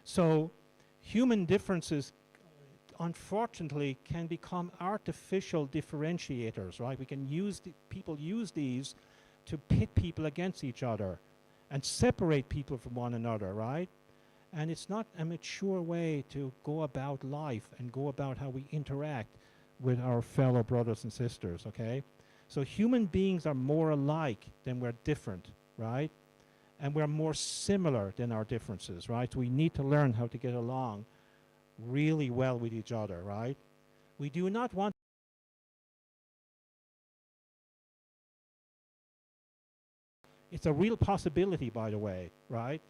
So human differences, unfortunately, can become artificial differentiators, right? We can use, people use these to pit people against each other and separate people from one another, right? And it's not a mature way to go about life and go about how we interact with our fellow brothers and sisters, okay? So human beings are more alike than we're different, right? And we're more similar than our differences, right? So we need to learn how to get along really well with each other, right? We do not want. It's a real possibility, by the way, right?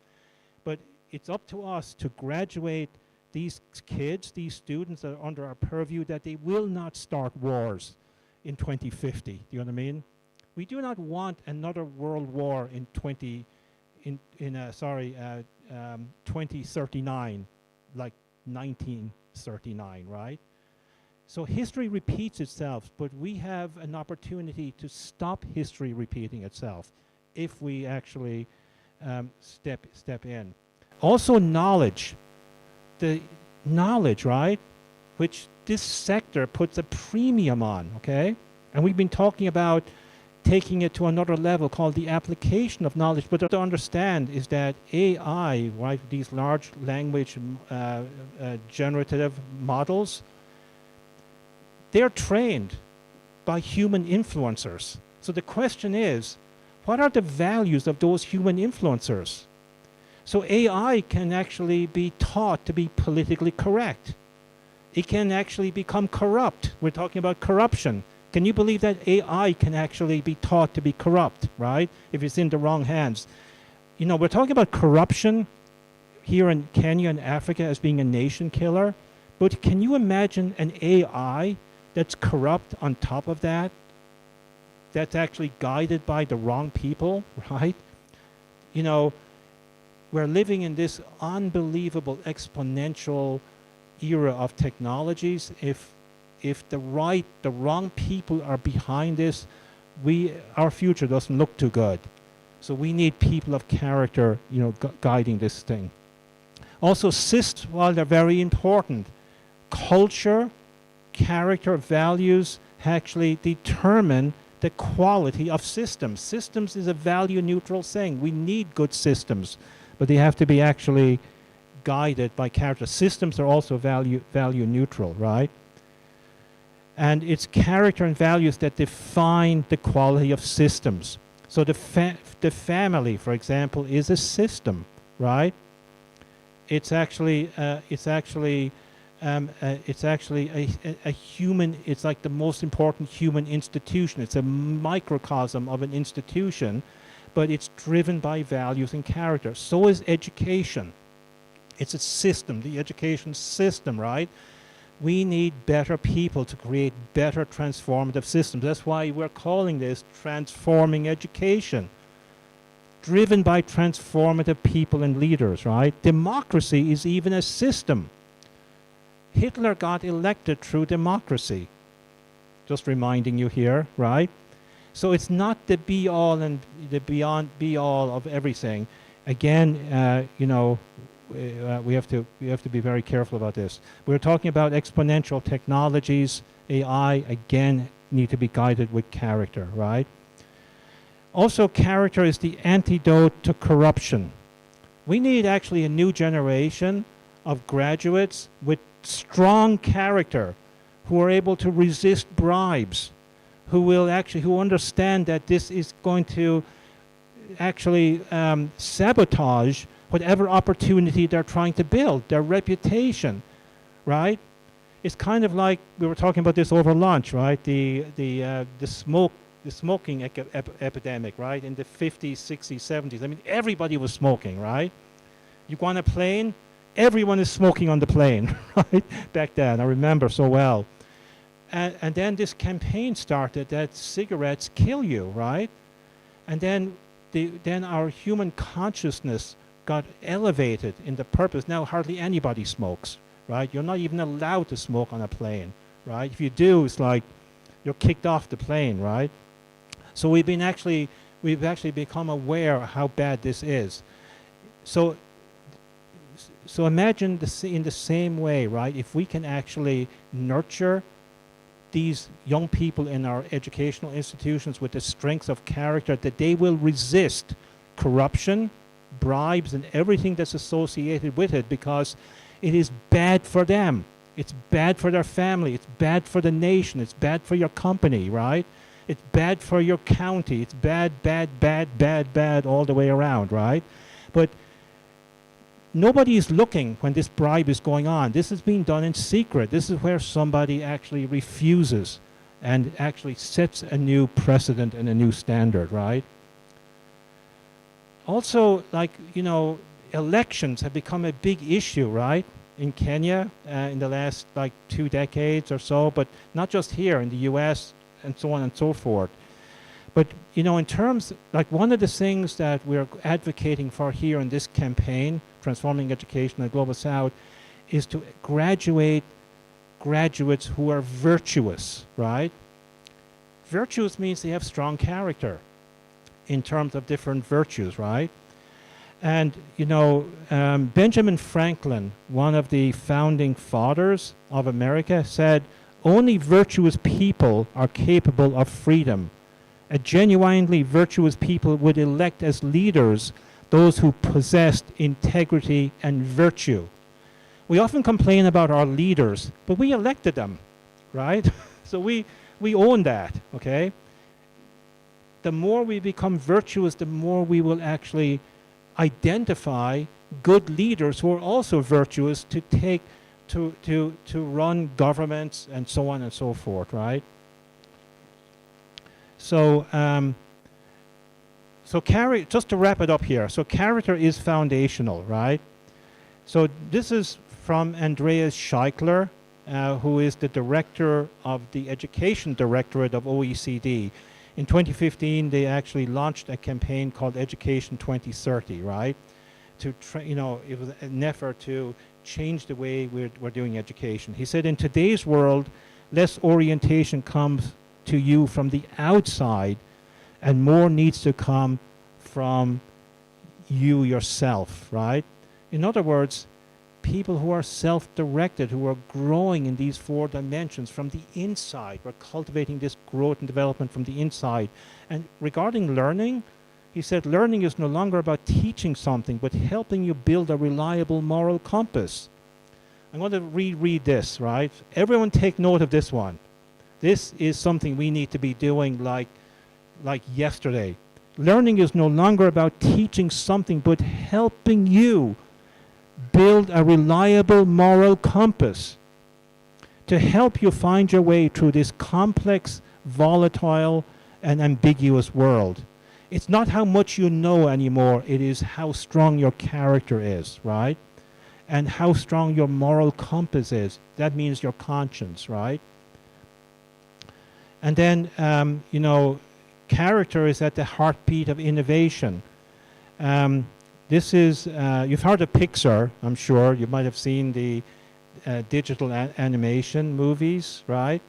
But it's up to us to graduate these kids, these students that are under our purview, that they will not start wars in 2050. Do you know what I mean? We do not want another world war in 2039, like 1939, right? So history repeats itself, but we have an opportunity to stop history repeating itself if we actually step in. Also knowledge, the knowledge, right, which this sector puts a premium on, okay? And we've been talking about taking it to another level called the application of knowledge. But to understand is that AI, right, these large language generative models, they're trained by human influencers. So the question is, what are the values of those human influencers? So AI can actually be taught to be politically correct. It can actually become corrupt. We're talking about corruption. Can you believe that AI can actually be taught to be corrupt, right? If it's in the wrong hands. You know, we're talking about corruption here in Kenya and Africa as being a nation killer. But can you imagine an AI that's corrupt on top of that? That's actually guided by the wrong people, right? You know, we're living in this unbelievable exponential era of technologies. If the wrong people are behind this, our future doesn't look too good. So we need people of character, you know, guiding this thing. Also, while they're very important, culture, character, values actually determine the quality of systems. Systems is a value-neutral thing. We need good systems, but they have to be actually guided by character. Systems are also value-neutral, right? And it's character and values that define the quality of systems. So the family, for example, is a system, right? It's actually a human. It's like the most important human institution. It's a microcosm of an institution, but it's driven by values and character. So is education. It's a system, the education system, right? We need better people to create better transformative systems. That's why we're calling this transforming education, driven by transformative people and leaders, right? Democracy is even a system. Hitler got elected through democracy. Just reminding you here, right? So it's not the be-all and the beyond be-all of everything. Again, you know, we have to be very careful about this. We're talking about exponential technologies. AI, again, need to be guided with character, right? Also, character is the antidote to corruption. We need actually a new generation of graduates with strong character who are able to resist bribes, who understand that this is going to actually sabotage whatever opportunity they're trying to build, their reputation, right? It's kind of like, we were talking about this over lunch, right? The smoking epidemic, right? In the 50s, 60s, 70s. I mean, everybody was smoking, right? You go on a plane, everyone is smoking on the plane, right? Back then, I remember so well. And then this campaign started that cigarettes kill you, right? And then our human consciousness got elevated in the purpose. Now hardly anybody smokes, right? You're not even allowed to smoke on a plane, right? If you do, it's like you're kicked off the plane, right? So we've actually become aware of how bad this is. So so imagine in the same way, right? If we can actually nurture these young people in our educational institutions with the strength of character, that they will resist corruption, bribes, and everything that's associated with it, because it is bad for them. It's bad for their family. It's bad for the nation. It's bad for your company, right? It's bad for your county. It's bad, bad, bad, bad, bad all the way around, right? But nobody is looking when this bribe is going on. This is being done in secret. This is where somebody actually refuses and actually sets a new precedent and a new standard, right? Also, like, you know, elections have become a big issue, right? In Kenya in the last like 2 decades or so, but not just here, in the US and so on and so forth. But, you know, in terms, like one of the things that we're advocating for here in this campaign, Transforming Education in the Global South, is to graduates who are virtuous, right? Virtuous means they have strong character in terms of different virtues, right? And, you know, Benjamin Franklin, one of the founding fathers of America, said, "Only virtuous people are capable of freedom. A genuinely virtuous people would elect as leaders those who possessed integrity and virtue." We often complain about our leaders, but we elected them, right? So we own that, okay? The more we become virtuous, the more we will actually identify good leaders who are also virtuous to take to run governments and so on and so forth, right? So just to wrap it up here, so character is foundational, right? So this is from Andreas Scheichler, who is the director of the Education Directorate of OECD. In 2015, they actually launched a campaign called Education 2030, right? To you know, it was an effort to change the way we're doing education. He said, in today's world, less orientation comes to you from the outside and more needs to come from you yourself, right? In other words, people who are self-directed, who are growing in these 4 dimensions from the inside. We're cultivating this growth and development from the inside. And regarding learning, he said, learning is no longer about teaching something, but helping you build a reliable moral compass. I'm going to reread this, right? Everyone take note of this one. This is something we need to be doing like yesterday. Learning is no longer about teaching something, but helping you build a reliable moral compass to help you find your way through this complex, volatile, and ambiguous world. It's not how much you know anymore, it is how strong your character is, right? And how strong your moral compass is. That means your conscience, right? And then, you know, character is at the heartbeat of innovation. This is, you've heard of Pixar, I'm sure. You might have seen the digital animation movies, right?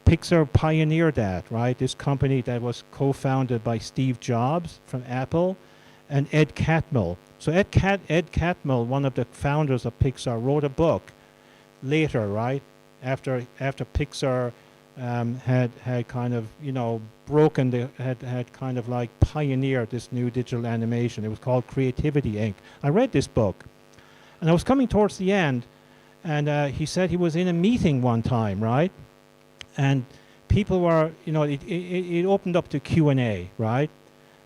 Pixar pioneered that, right? This company that was co-founded by Steve Jobs from Apple and Ed Catmull. So Ed Catmull, one of the founders of Pixar, wrote a book later, right? After Pixar had kind of, you know, had kind of like pioneered this new digital animation. It was called Creativity Inc. I read this book, and I was coming towards the end, and he said he was in a meeting one time, right? And people were, you know, it opened up to Q&A, right?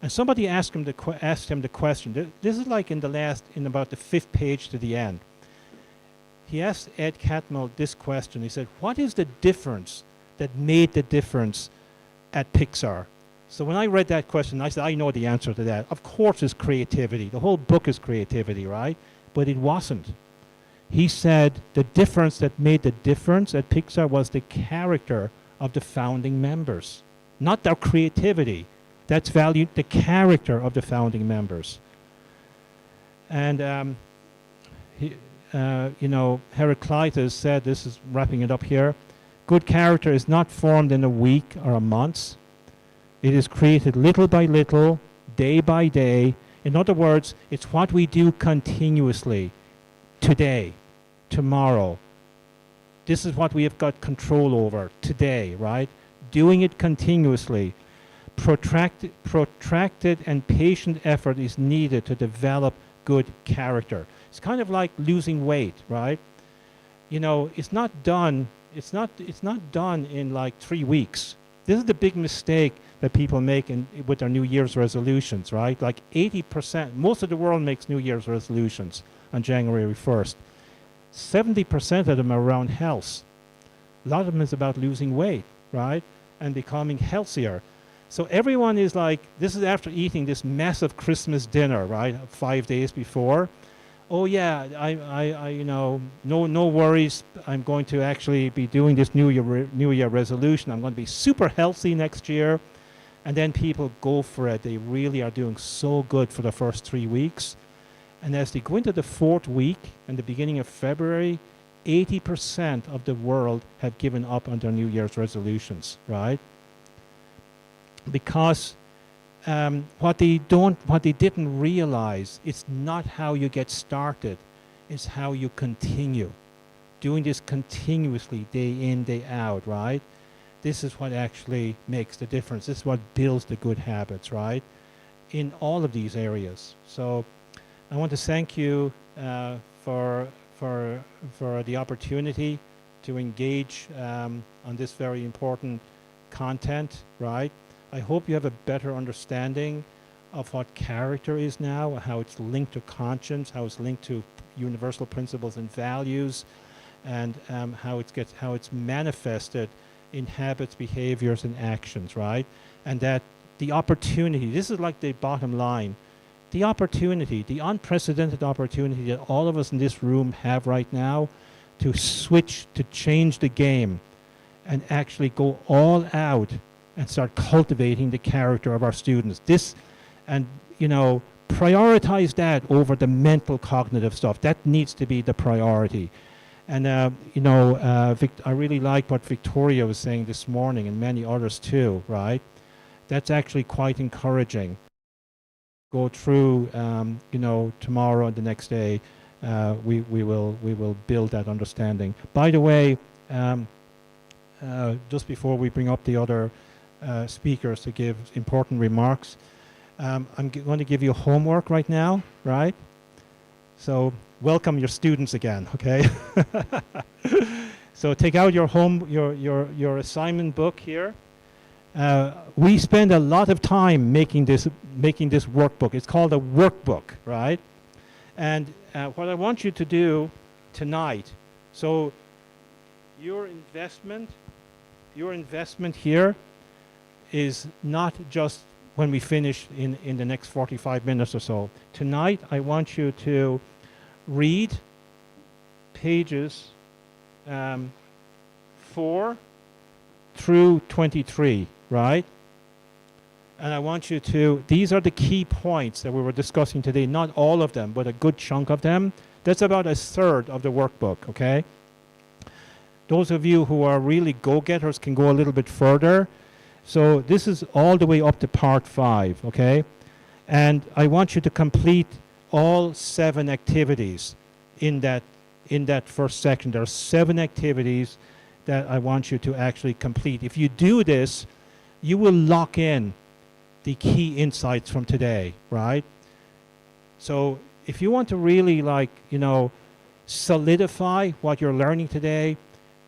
And somebody asked him the question. This is like in about the 5th page to the end. He asked Ed Catmull this question. He said, "What is the difference that made the difference at Pixar?" So when I read that question, I said, I know the answer to that. Of course it's creativity. The whole book is creativity, right? But it wasn't. He said the difference that made the difference at Pixar was the character of the founding members, not their creativity. That's valued, the character of the founding members. And, you know, Heraclitus said, this is wrapping it up here, good character is not formed in a week or a month. It is created little by little, day by day. In other words, it's what we do continuously, today, tomorrow. This is what we have got control over today, right? Doing it continuously. Protracted and patient effort is needed to develop good character. It's kind of like losing weight, right? You know, it's not done in like 3 weeks. This is the big mistake that people make with their New Year's resolutions, right? Like 80%, most of the world makes New Year's resolutions on January 1st. 70% of them are around health. A lot of them is about losing weight, right? And becoming healthier. So everyone is like, this is after eating this massive Christmas dinner, right? 5 days before. Oh yeah, I you know, no worries. I'm going to actually be doing this New Year resolution. I'm going to be super healthy next year. And then people go for it. They really are doing so good for the first 3 weeks. And as they go into the 4th week and the beginning of February, 80% of the world have given up on their New Year's resolutions, right? Because what they didn't realize, it's not how you get started, it's how you continue. Doing this continuously, day in, day out, right? This is what actually makes the difference. This is what builds the good habits, right? In all of these areas. So I want to thank you for the opportunity to engage on this very important content, right? I hope you have a better understanding of what character is now, how it's linked to conscience, how it's linked to universal principles and values, and how it's manifested in habits, behaviors, and actions, right? And that the opportunity, this is like the bottom line, the opportunity, the unprecedented opportunity that all of us in this room have right now to switch, to change the game, and actually go all out and start cultivating the character of our students. This, and you know, prioritize that over the mental cognitive stuff. That needs to be the priority. And you know, I really like what Victoria was saying this morning, and many others too, right? That's actually quite encouraging. Go through, you know, tomorrow and the next day, we will build that understanding. By the way, just before we bring up the other speakers to give important remarks, I'm going to give you homework right now, right? So welcome your students again, okay? So take out your assignment book here. We spend a lot of time making this workbook. It's called a workbook, right? And what I want you to do tonight, so your investment here is not just when we finish in the next 45 minutes or so. Tonight, I want you to read pages 4 through 23, right? And I want you to, these are the key points that we were discussing today, not all of them, but a good chunk of them. That's about a third of the workbook, okay? Those of you who are really go-getters can go a little bit further. So this is all the way up to part 5, okay? And I want you to complete all 7 activities in that first section. There are 7 activities that I want you to actually complete. If you do this, you will lock in the key insights from today, right? So if you want to really, like, you know, solidify what you're learning today,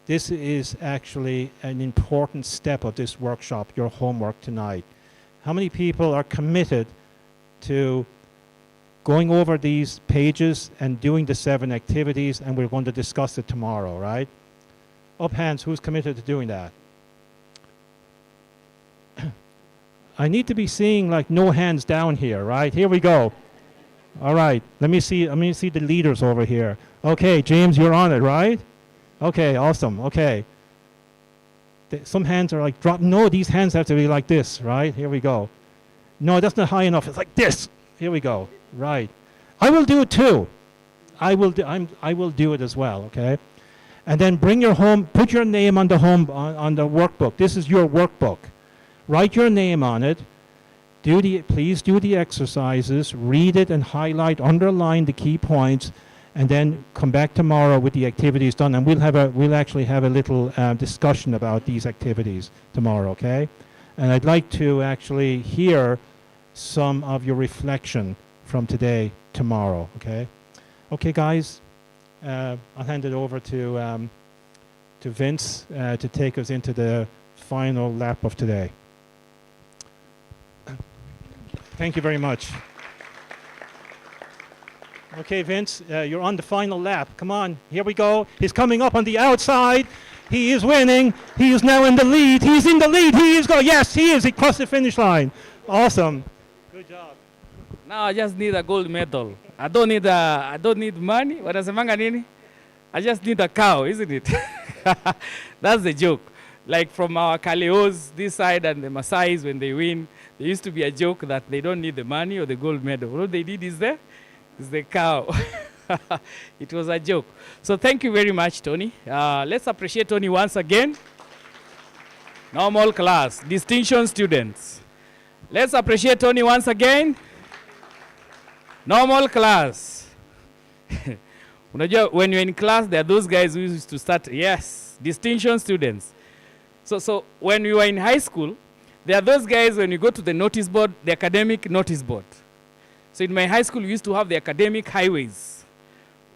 this is actually an important step of this workshop, your homework tonight. How many people are committed to going over these pages and doing the 7 activities, and we're going to discuss it tomorrow, right? Up hands, who's committed to doing that? I need to be seeing like no hands down here, right? Here we go. All right, let me see the leaders over here. Okay, James, you're on it, right? Okay, awesome, okay. Some hands are like drop. No, these hands have to be like this, right? Here we go. No, that's not high enough. It's like this. Here we go. Right. I will do it too. I will do it as well, okay? And then bring your put your name on the on the workbook. This is your workbook. Write your name on it. Please do the exercises, read it and highlight, underline the key points, and then come back tomorrow with the activities done, and we'll actually have a little discussion about these activities tomorrow, okay? And I'd like to actually hear some of your reflection from today tomorrow, okay? Okay, guys, I'll hand it over to Vince to take us into the final lap of today. Thank you very much. Okay, Vince, you're on the final lap. Come on, here we go. He's coming up on the outside. He is winning. He is now in the lead. He's in the lead. He is going. Yes, he is. He crossed the finish line. Awesome. Good job. Now I just need a gold medal. I don't need money. Wanasemanga nini? I just need a cow, isn't it? That's the joke. Like from our Kaleos, this side, and the Maasais, when they win, there used to be a joke that they don't need the money or the gold medal. What they need is the cow. It was a joke. So thank you very much, Tony. Let's appreciate Tony once again. Normal class, distinction students. Let's appreciate Tony once again. Normal class. When you're in class, there are those guys who used to start, yes, distinction students. So when you were in high school, there are those guys when you go to the notice board, the academic notice board. So in my high school, we used to have the academic highways.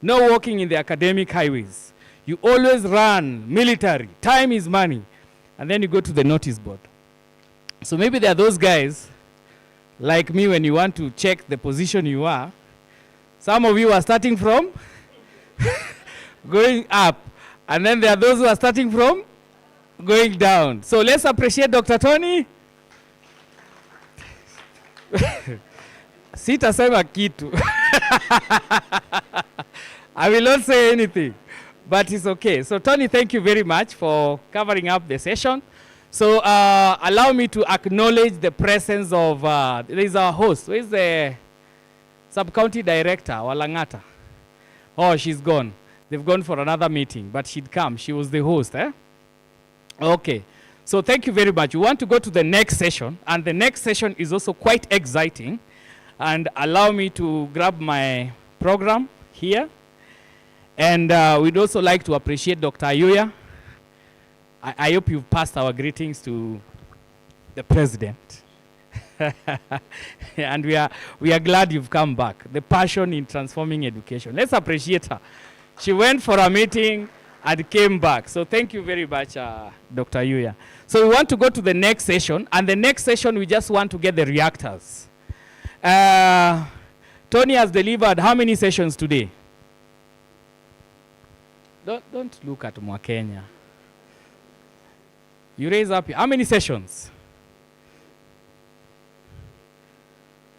No walking in the academic highways. You always run, military, time is money. And then you go to the notice board. So maybe there are those guys, like me, when you want to check the position you are. Some of you are starting from going up. And then there are those who are starting from going down. So let's appreciate Dr. Tony. Sitasema kitu. I will not say anything, but it's okay. So Tony, thank you very much for covering up the session. So allow me to acknowledge the presence of, there is our host. Where is the sub-county director, Walangata? Oh, she's gone. They've gone for another meeting, but she'd come. She was the host, eh? Okay. So thank you very much. We want to go to the next session, and the next session is also quite exciting. And allow me to grab my program here. And we'd also like to appreciate Dr. Ayuya. I hope you've passed our greetings to the president. And we are glad you've come back. The passion in transforming education. Let's appreciate her. She went for a meeting and came back. So thank you very much, Dr. Ayuya. So we want to go to the next session. And the next session, we just want to get the reactors. Tony has delivered how many sessions today? Don't look at Mwakenya. You raise up. How many sessions?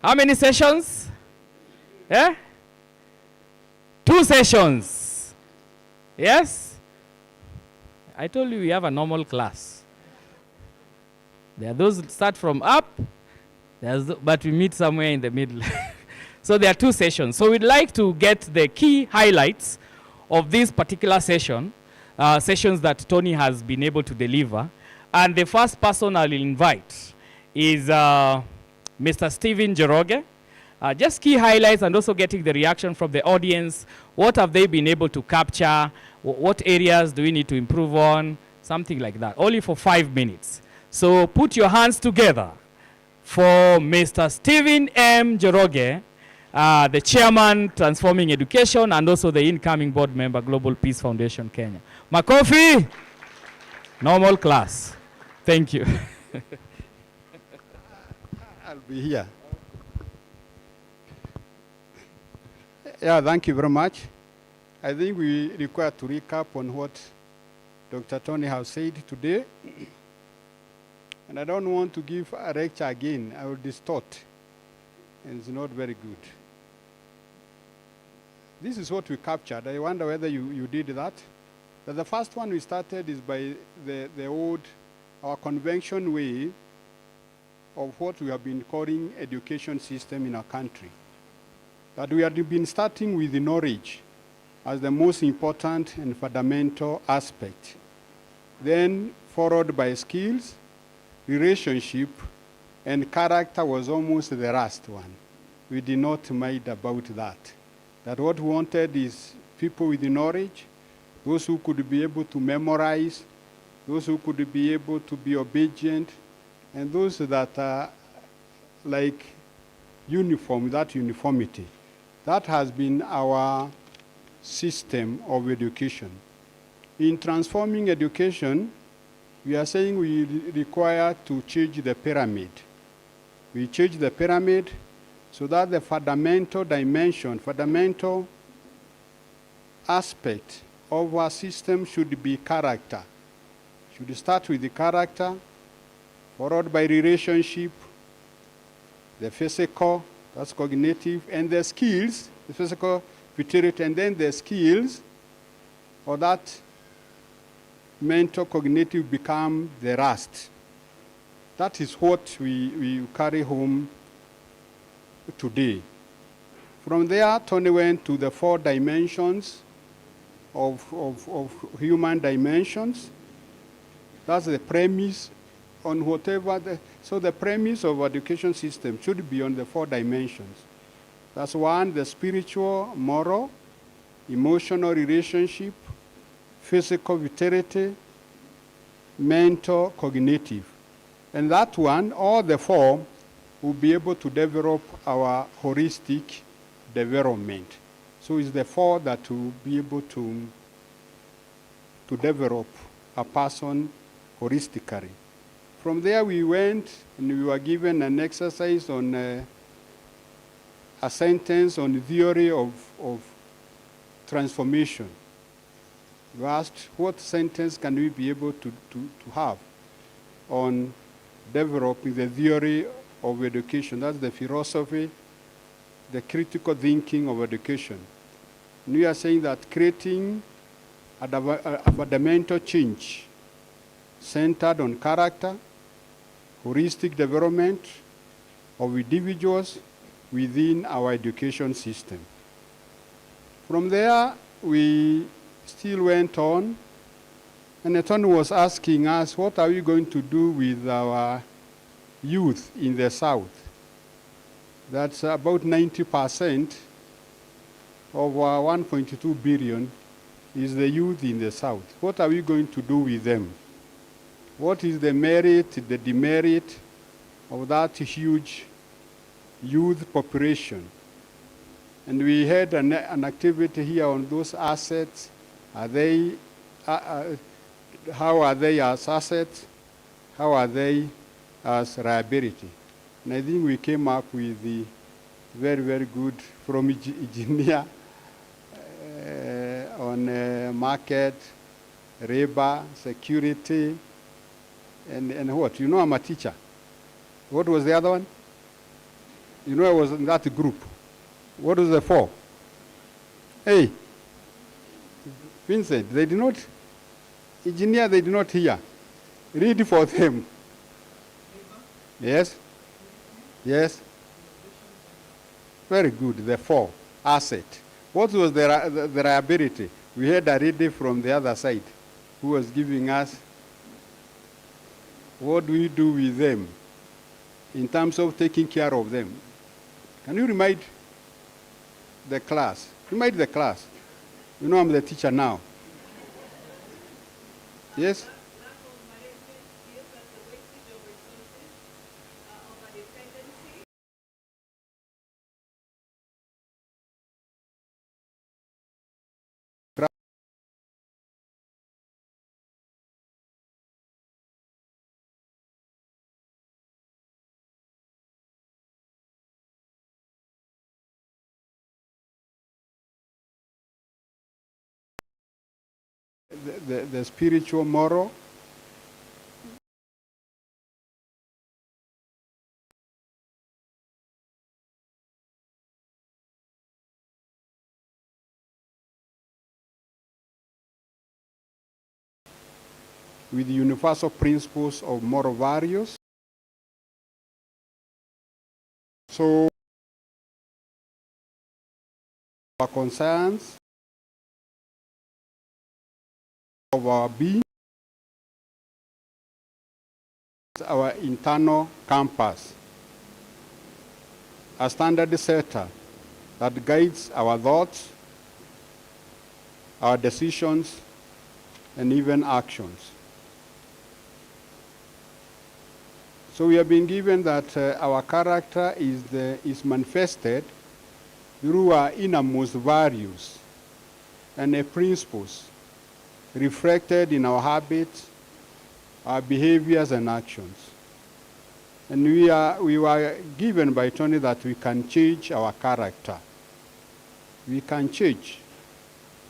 How many sessions? Yeah? 2 sessions. Yes? I told you we have a normal class. There are those that start from up, but we meet somewhere in the middle. So there are 2 sessions. So we'd like to get the key highlights of this particular session, sessions that Tony has been able to deliver. And the first person I'll invite is Mr. Stephen Njoroge. Just key highlights and also getting the reaction from the audience. What have they been able to capture? What areas do we need to improve on? Something like that. Only for 5 minutes. So put your hands together for Mr. Stephen M. Njoroge, the chairman, Transforming Education, and also the incoming board member, Global Peace Foundation, Kenya. Makofi, normal class. Thank you. I'll be here. Yeah, thank you very much. I think we require to recap on what Dr. Tony has said today. And I don't want to give a lecture again. I will distort. And it's not very good. This is what we captured. I wonder whether you did that. The first one we started is by the old, our convention way of what we have been calling education system in our country. That we have been starting with the knowledge as the most important and fundamental aspect. Then followed by skills, relationship, and character was almost the last one. We did not mind about that. That what we wanted is people with the knowledge, those who could be able to memorize, those who could be able to be obedient, and those that are like uniform, that uniformity. That has been our system of education. In transforming education, we are saying we require to change the pyramid. We change the pyramid so that the fundamental dimension, fundamental aspect of our system should be character. Should start with the character, followed by relationship, the physical, that's cognitive, and the skills, the physical, utility, and then the skills, or that mental cognitive become the rest. That is what we carry home today. From there, Tony went to the 4 dimensions of human dimensions. That's the premise on whatever. So the premise of education system should be on the 4 dimensions. That's 1, the spiritual, moral, emotional relationship, physical vitality, mental, cognitive. And that one, all the 4, will be able to develop our holistic development. So it's the 4 that will be able to develop a person holistically. From there we went and we were given an exercise on a sentence on the theory of transformation. We asked what sentence can we be able to have on developing the theory of education. That's the philosophy, the critical thinking of education. And we are saying that creating a fundamental change centered on character, holistic development of individuals within our education system. From there, we still went on, and Tony was asking us, what are we going to do with our youth in the South? That's about 90% of our 1.2 billion is the youth in the South. What are we going to do with them? What is the merit, the demerit of that huge youth population? And we had an activity here on those assets. Are they, how are they as assets? How are they as liability? And I think we came up with the very, very good from engineer on market, labor, security, and what? You know I'm a teacher. What was the other one? You know I was in that group. What was the 4? Hey, Vincent, they did not, engineer, they did not hear. Read for them. Yes? Yes? Very good, the 4, asset. What was the liability? We had a reader from the other side who was giving us, what do we do with them in terms of taking care of them? Can you remind the class? Remind the class. You know I'm the teacher now. Yes? The spiritual, moral, with the universal principles of moral values. So our concerns of our being, our internal compass, a standard setter that guides our thoughts, our decisions, and even actions. So we have been given that our character is manifested through our innermost values and principles reflected in our habits, our behaviors, and actions. And we were given by Tony that we can change our character. We can change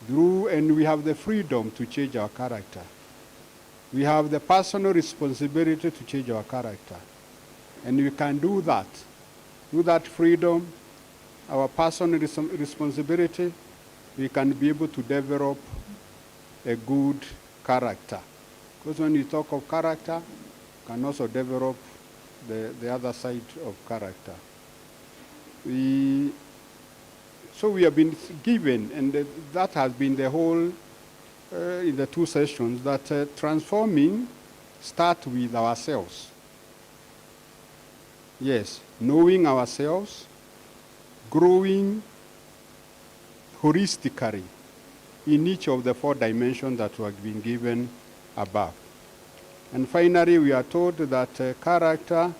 and we have the freedom to change our character. We have the personal responsibility to change our character. And we can do that. Through that freedom, our personal responsibility, we can be able to develop a good character. Because when you talk of character, you can also develop the other side of character. So we have been given, and that has been the whole, in the 2 sessions, that transforming starts with ourselves. Yes, knowing ourselves, growing holistically in each of the 4 dimensions that have been given above. And finally, we are told that character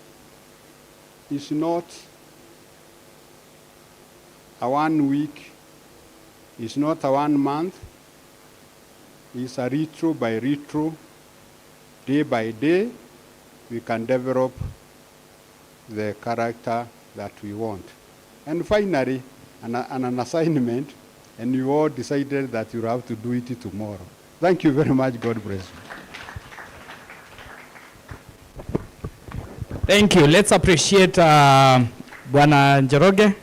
is not a 1 week, it's not a 1 month, it's a retro by retro, day by day, we can develop the character that we want. And finally, an assignment, and you all decided that you have to do it tomorrow. Thank you very much. God bless you. Thank you. Let's appreciate Bwana Njoroge.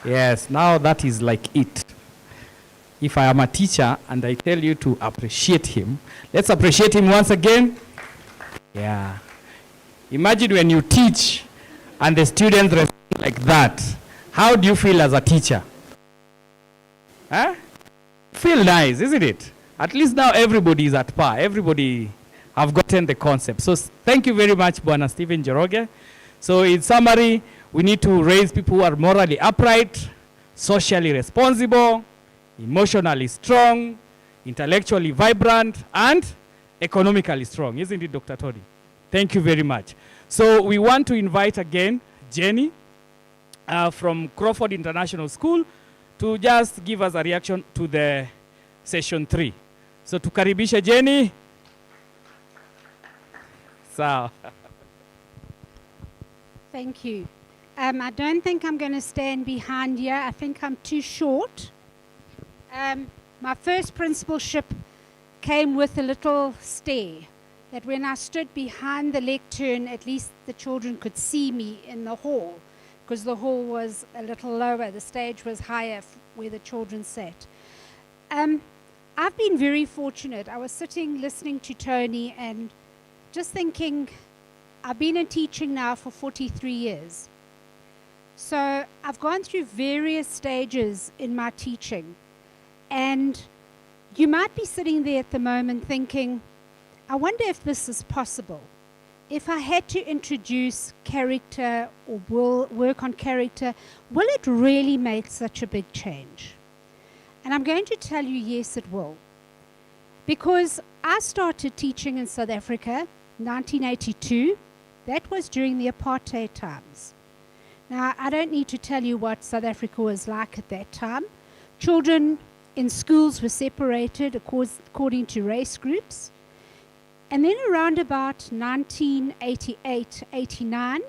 Yes, now that is like it. If I am a teacher and I tell you to appreciate him, let's appreciate him once again. Yeah. Imagine when you teach and the students respond like that. How do you feel as a teacher? Huh? Feel nice, isn't it? At least now everybody is at par. Everybody have gotten the concept. So thank you very much, Bwana Stephen Njoroge. So in summary, we need to raise people who are morally upright, socially responsible, emotionally strong, intellectually vibrant, and economically strong. Isn't it, Dr. Tony? Thank you very much. So we want to invite again Jenny from Crawford International School to just give us a reaction to the session 3. So tukaribisha Jenny. Sawa. Thank you. I don't think I'm going to stand behind here. I think I'm too short. My first principalship came with a little stair, that when I stood behind the lectern, at least the children could see me in the hall, because the hall was a little lower. The stage was higher where the children sat. I've been very fortunate. I was sitting listening to Tony and just thinking, I've been in teaching now for 43 years. So I've gone through various stages in my teaching. And you might be sitting there at the moment thinking, I wonder if this is possible. If I had to introduce character or will work on character, will it really make such a big change? And I'm going to tell you, yes, it will. Because I started teaching in South Africa, 1982. That was during the apartheid times. Now, I don't need to tell you what South Africa was like at that time. Children in schools were separated according to race groups. And then around about 1988, 89,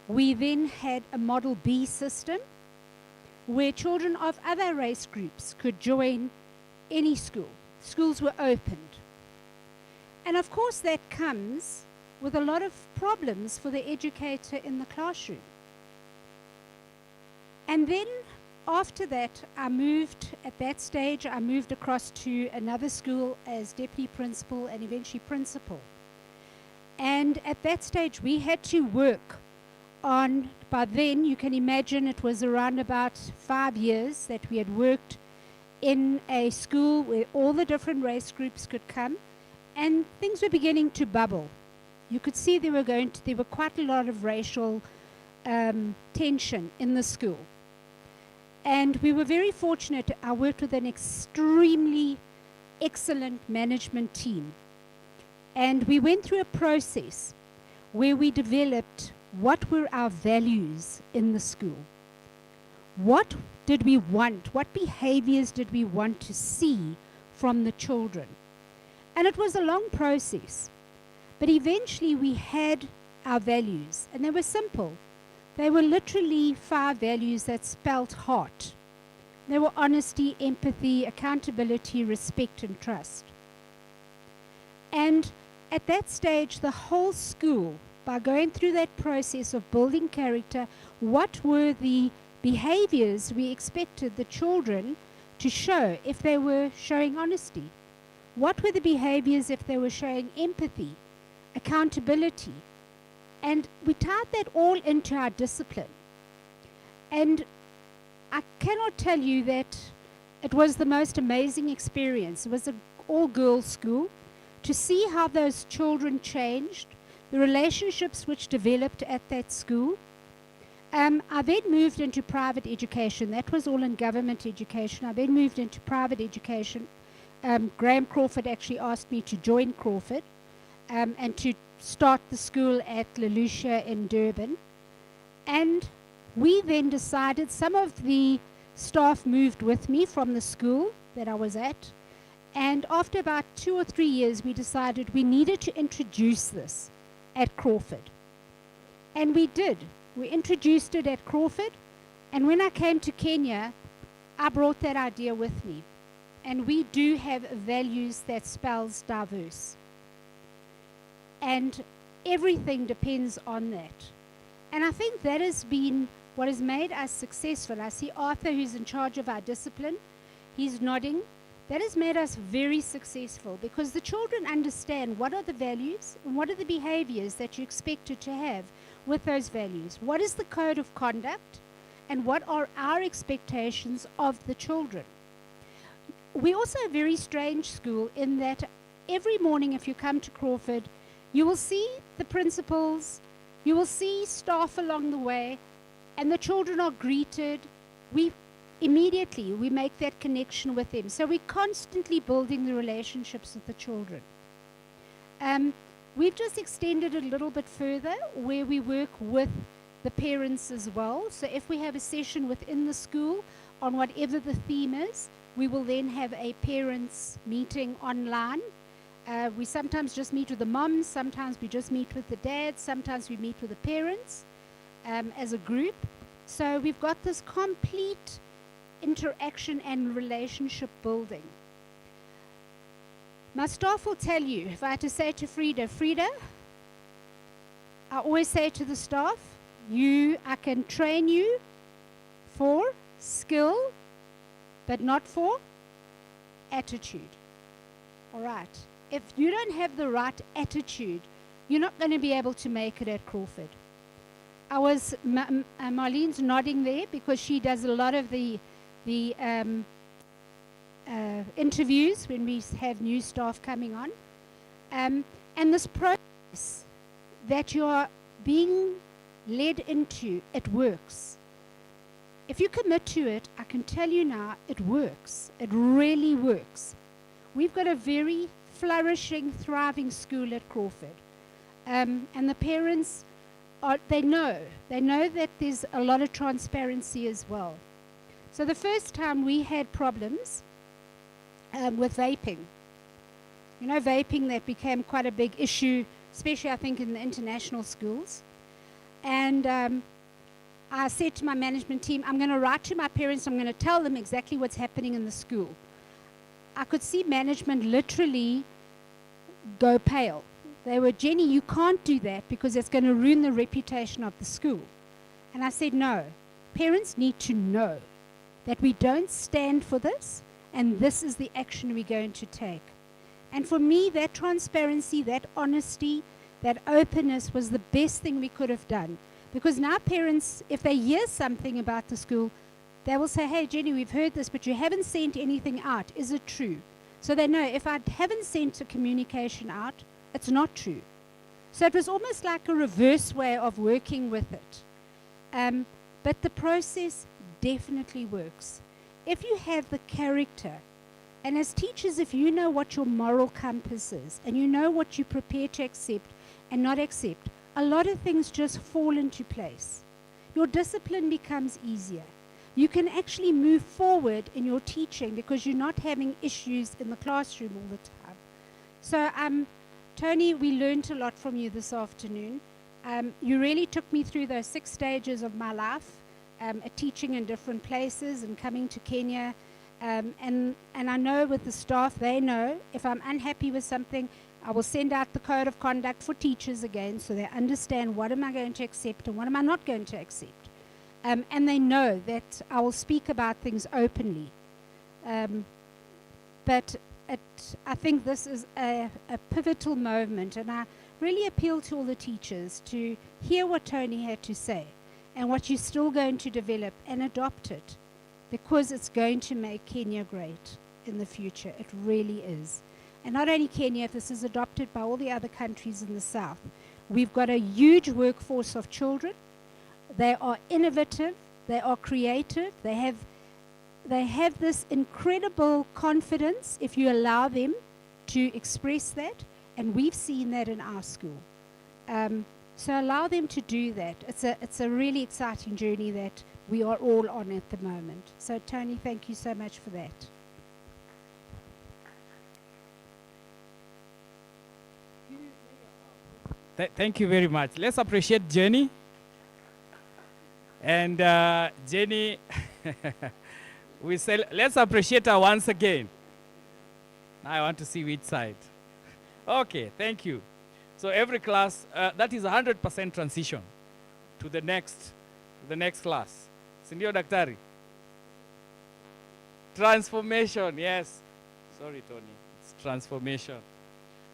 we then had a Model B system where children of other race groups could join any school. Schools were opened. And of course that comes with a lot of problems for the educator in the classroom. And then after that, I moved across to another school as deputy principal and eventually principal. And at that stage, we had to work on, by then, you can imagine it was around about 5 years that we had worked in a school where all the different race groups could come, and things were beginning to bubble. You could see there were quite a lot of racial tension in the school. And we were very fortunate. I worked with an extremely excellent management team. And we went through a process where we developed what were our values in the school. What did we want? What behaviors did we want to see from the children? And it was a long process. But eventually we had our values, and they were simple. They were literally 5 values that spelt heart. They were honesty, empathy, accountability, respect, and trust. And at that stage, the whole school, by going through that process of building character, what were the behaviors we expected the children to show if they were showing honesty? What were the behaviors if they were showing empathy, accountability? And we tied that all into our discipline. And I cannot tell you that it was the most amazing experience. It was an all-girls school. To see how those children changed, the relationships which developed at that school. I then moved into private education. That was all in government education. I then moved into private education. Graham Crawford actually asked me to join Crawford and to start the school at Lelucia in Durban. And we then decided, some of the staff moved with me from the school that I was at. And after about 2 or 3 years, we decided we needed to introduce this at Crawford. And we did. We introduced it at Crawford. And when I came to Kenya, I brought that idea with me. And we do have values that spells diverse. And everything depends on that. And I think that has been what has made us successful. I see Arthur, who's in charge of our discipline. He's nodding. That has made us very successful because the children understand what are the values and what are the behaviors that you expected to have with those values. What is the code of conduct and what are our expectations of the children? We also a very strange school in that every morning if you come to Crawford, you will see the principals, you will see staff along the way, and the children are greeted. Immediately we make that connection with them. So we're constantly building the relationships with the children. We've just extended it a little bit further where we work with the parents as well. So if we have a session within the school on whatever the theme is, we will then have a parents meeting online. We sometimes just meet with the moms, sometimes we just meet with the dads, sometimes we meet with the parents as a group. So we've got this complete interaction and relationship building. My staff will tell you, if I had to say to Frida, I always say to the staff, I can train you for skill, but not for attitude. All right. If you don't have the right attitude, you're not going to be able to make it at Crawford. Marlene's nodding there because she does a lot of the interviews when we have new staff coming on. And this process that you are being led into, it works. If you commit to it, I can tell you now, it works. It really works. We've got a very flourishing, thriving school at Crawford. And the parents, they know that there's a lot of transparency as well. So the first time we had problems with vaping. You know, vaping, that became quite a big issue, especially I think in the international schools. And I said to my management team, I'm going to write to my parents, I'm going to tell them exactly what's happening in the school. I could see management literally go pale. They were, Jenny, you can't do that because it's going to ruin the reputation of the school. And I said, no, parents need to know that we don't stand for this, and this is the action we're going to take. And for me, that transparency, that honesty, that openness was the best thing we could have done. Because now parents, if they hear something about the school, they will say, hey, Jenny, we've heard this, but you haven't sent anything out. Is it true? So they know if I haven't sent a communication out, it's not true. So it was almost like a reverse way of working with it. But the process definitely works. If you have the character, and as teachers, if you know what your moral compass is, and you know what you're prepared to accept and not accept, a lot of things just fall into place. Your discipline becomes easier. You can actually move forward in your teaching because you're not having issues in the classroom all the time. So, Tony, we learned a lot from you this afternoon. You really took me through those 6 stages of my life, teaching in different places and coming to Kenya. And I know with the staff, they know if I'm unhappy with something, I will send out the code of conduct for teachers again so they understand what am I going to accept and what am I not going to accept. And they know that I will speak about things openly. But I think this is a pivotal moment, and I really appeal to all the teachers to hear what Tony had to say and what you're still going to develop and adopt it, because it's going to make Kenya great in the future. It really is. And not only Kenya, if this is adopted by all the other countries in the South, we've got a huge workforce of children. They are innovative, they are creative, they have this incredible confidence if you allow them to express that, and we've seen that in our school. So allow them to do that. It's a really exciting journey that we are all on at the moment. So Tony, thank you so much for that. Thank you very much. Let's appreciate Jenny. And Jenny, let's appreciate her once again. Now I want to see which side. Okay, thank you. So every class, that is 100% transition to the next class. Sindio Daktari? Transformation, yes. Sorry, Tony, it's transformation.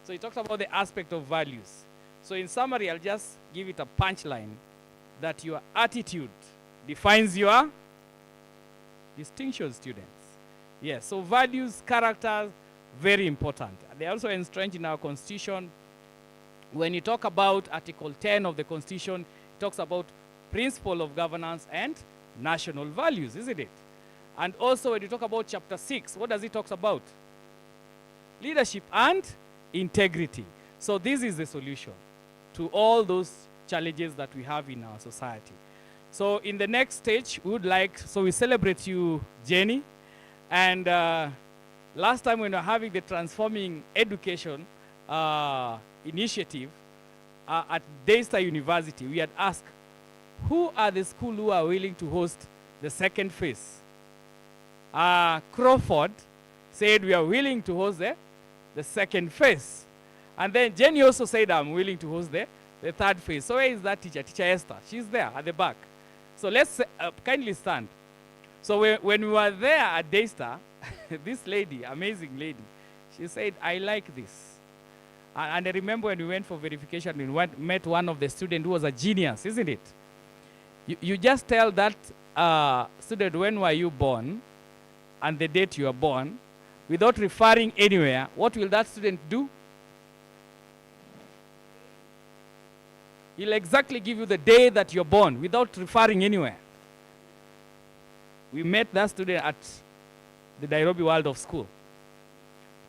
So he talked about the aspect of values. So in summary, I'll just give it a punchline that your attitude defines your distinction, students. Yes, so values, characters, very important. They are also entrenched in our Constitution. When you talk about Article 10 of the Constitution, it talks about principle of governance and national values, isn't it? And also when you talk about Chapter 6, what does it talk about? Leadership and integrity. So this is the solution to all those challenges that we have in our society. So in the next stage, we celebrate you, Jenny. And last time when we were having the Transforming Education initiative at Daystar University, we had asked, who are the schools who are willing to host the second phase? Crawford said we are willing to host the second phase. And then Jenny also said, I'm willing to host the third phase. So where is that teacher? Teacher Esther. She's there at the back. So let's kindly stand. So when we were there at Daystar, this lady, amazing lady, she said, I like this. And I remember when we went for verification, we met one of the students who was a genius, isn't it? You just tell that student, when were you born, and the date you were born, without referring anywhere. What will that student do? He'll exactly give you the day that you're born without referring anywhere. We met that student at the Nairobi World of School.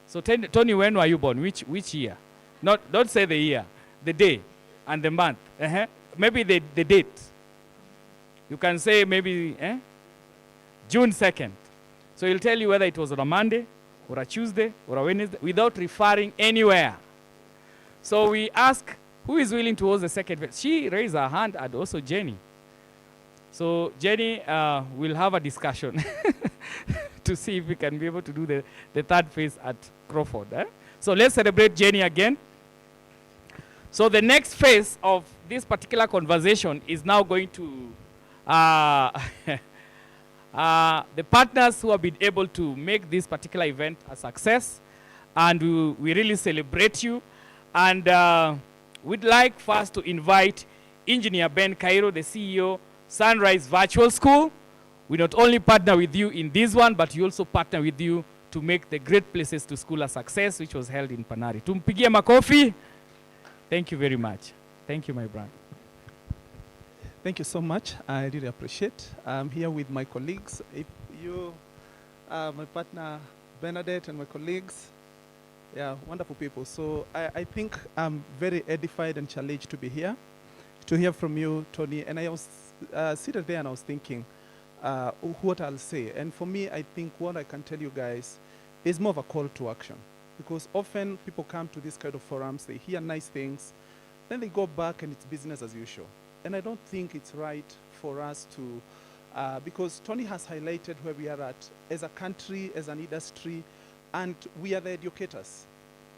So Tony, when were you born? Which year? Don't say the year, the day and the month. Maybe the date. You can say maybe June 2nd. So he'll tell you whether it was on a Monday or a Tuesday or a Wednesday without referring anywhere. So we ask, who is willing to host the second phase? She raised her hand, and also Jenny. So Jenny, we'll have a discussion to see if we can be able to do the third phase at Crawford. So let's celebrate Jenny again. So the next phase of this particular conversation is now going to the partners who have been able to make this particular event a success. And we really celebrate you. And we'd like first to invite Engineer Ben Cairo, the CEO, Sunrise Virtual School. We not only partner with you in this one, but we also partner with you to make the Great Places to School a success, which was held in Panari. Tumpigie makofi. Thank you very much. Thank you, my brother. Thank you so much. I really appreciate. I'm here with my colleagues. If you, my partner Bernadette and my colleagues, yeah, wonderful people. So I think I'm very edified and challenged to be here, to hear from you, Tony. And I was seated there and I was thinking what I'll say. And for me, I think what I can tell you guys is more of a call to action. Because often people come to these kind of forums, they hear nice things, then they go back and it's business as usual. And I don't think it's right for us to, because Tony has highlighted where we are at as a country, as an industry, and we are the educators.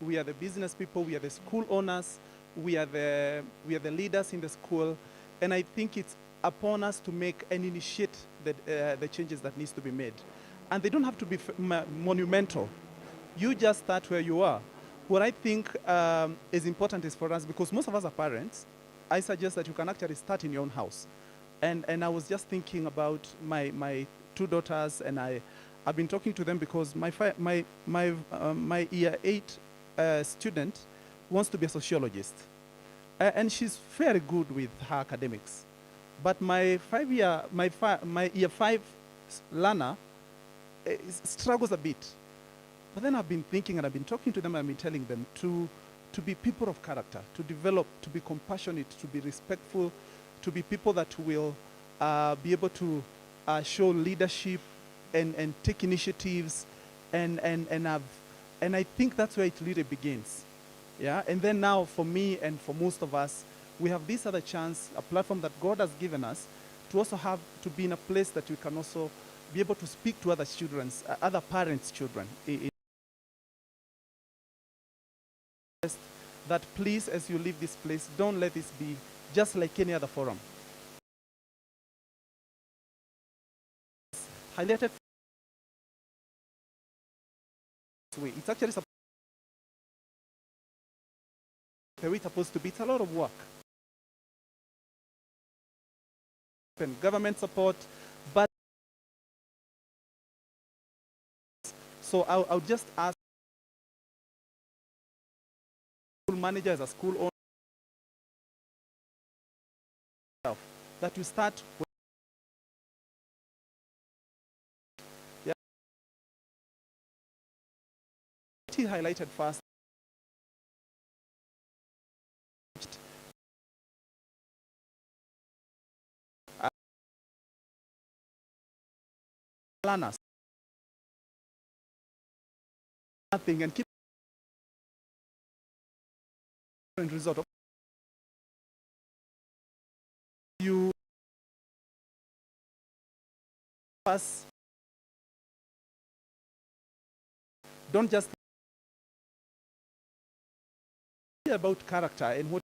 We are the business people, we are the school owners, we are the leaders in the school, and I think it's upon us to make and initiate the changes that needs to be made. And they don't have to be monumental. You just start where you are. What I think is important is for us, because most of us are parents, I suggest that you can actually start in your own house. And I was just thinking about my two daughters, and I've been talking to them because my year 8 student wants to be a sociologist. And she's very good with her academics. But my year 5 learner struggles a bit. But then I've been thinking and I've been talking to them and I've been telling them to be people of character, to develop, to be compassionate, to be respectful, to be people that will be able to show leadership and take initiatives and I think that's where it really begins. Yeah, and then now for me and for most of us, we have this other chance, a platform that God has given us to also have to be in a place that we can also be able to speak to other children's, other parents' children. That please, as you leave this place, don't let this be just like any other forum. Highlighted. It's actually the way it's supposed to be. It's a lot of work. And government support, but so I'll just ask school managers, a school owner, that you start with. Yeah. He highlighted first. Planners. Nothing and keep result of you pass. Don't just think about character and what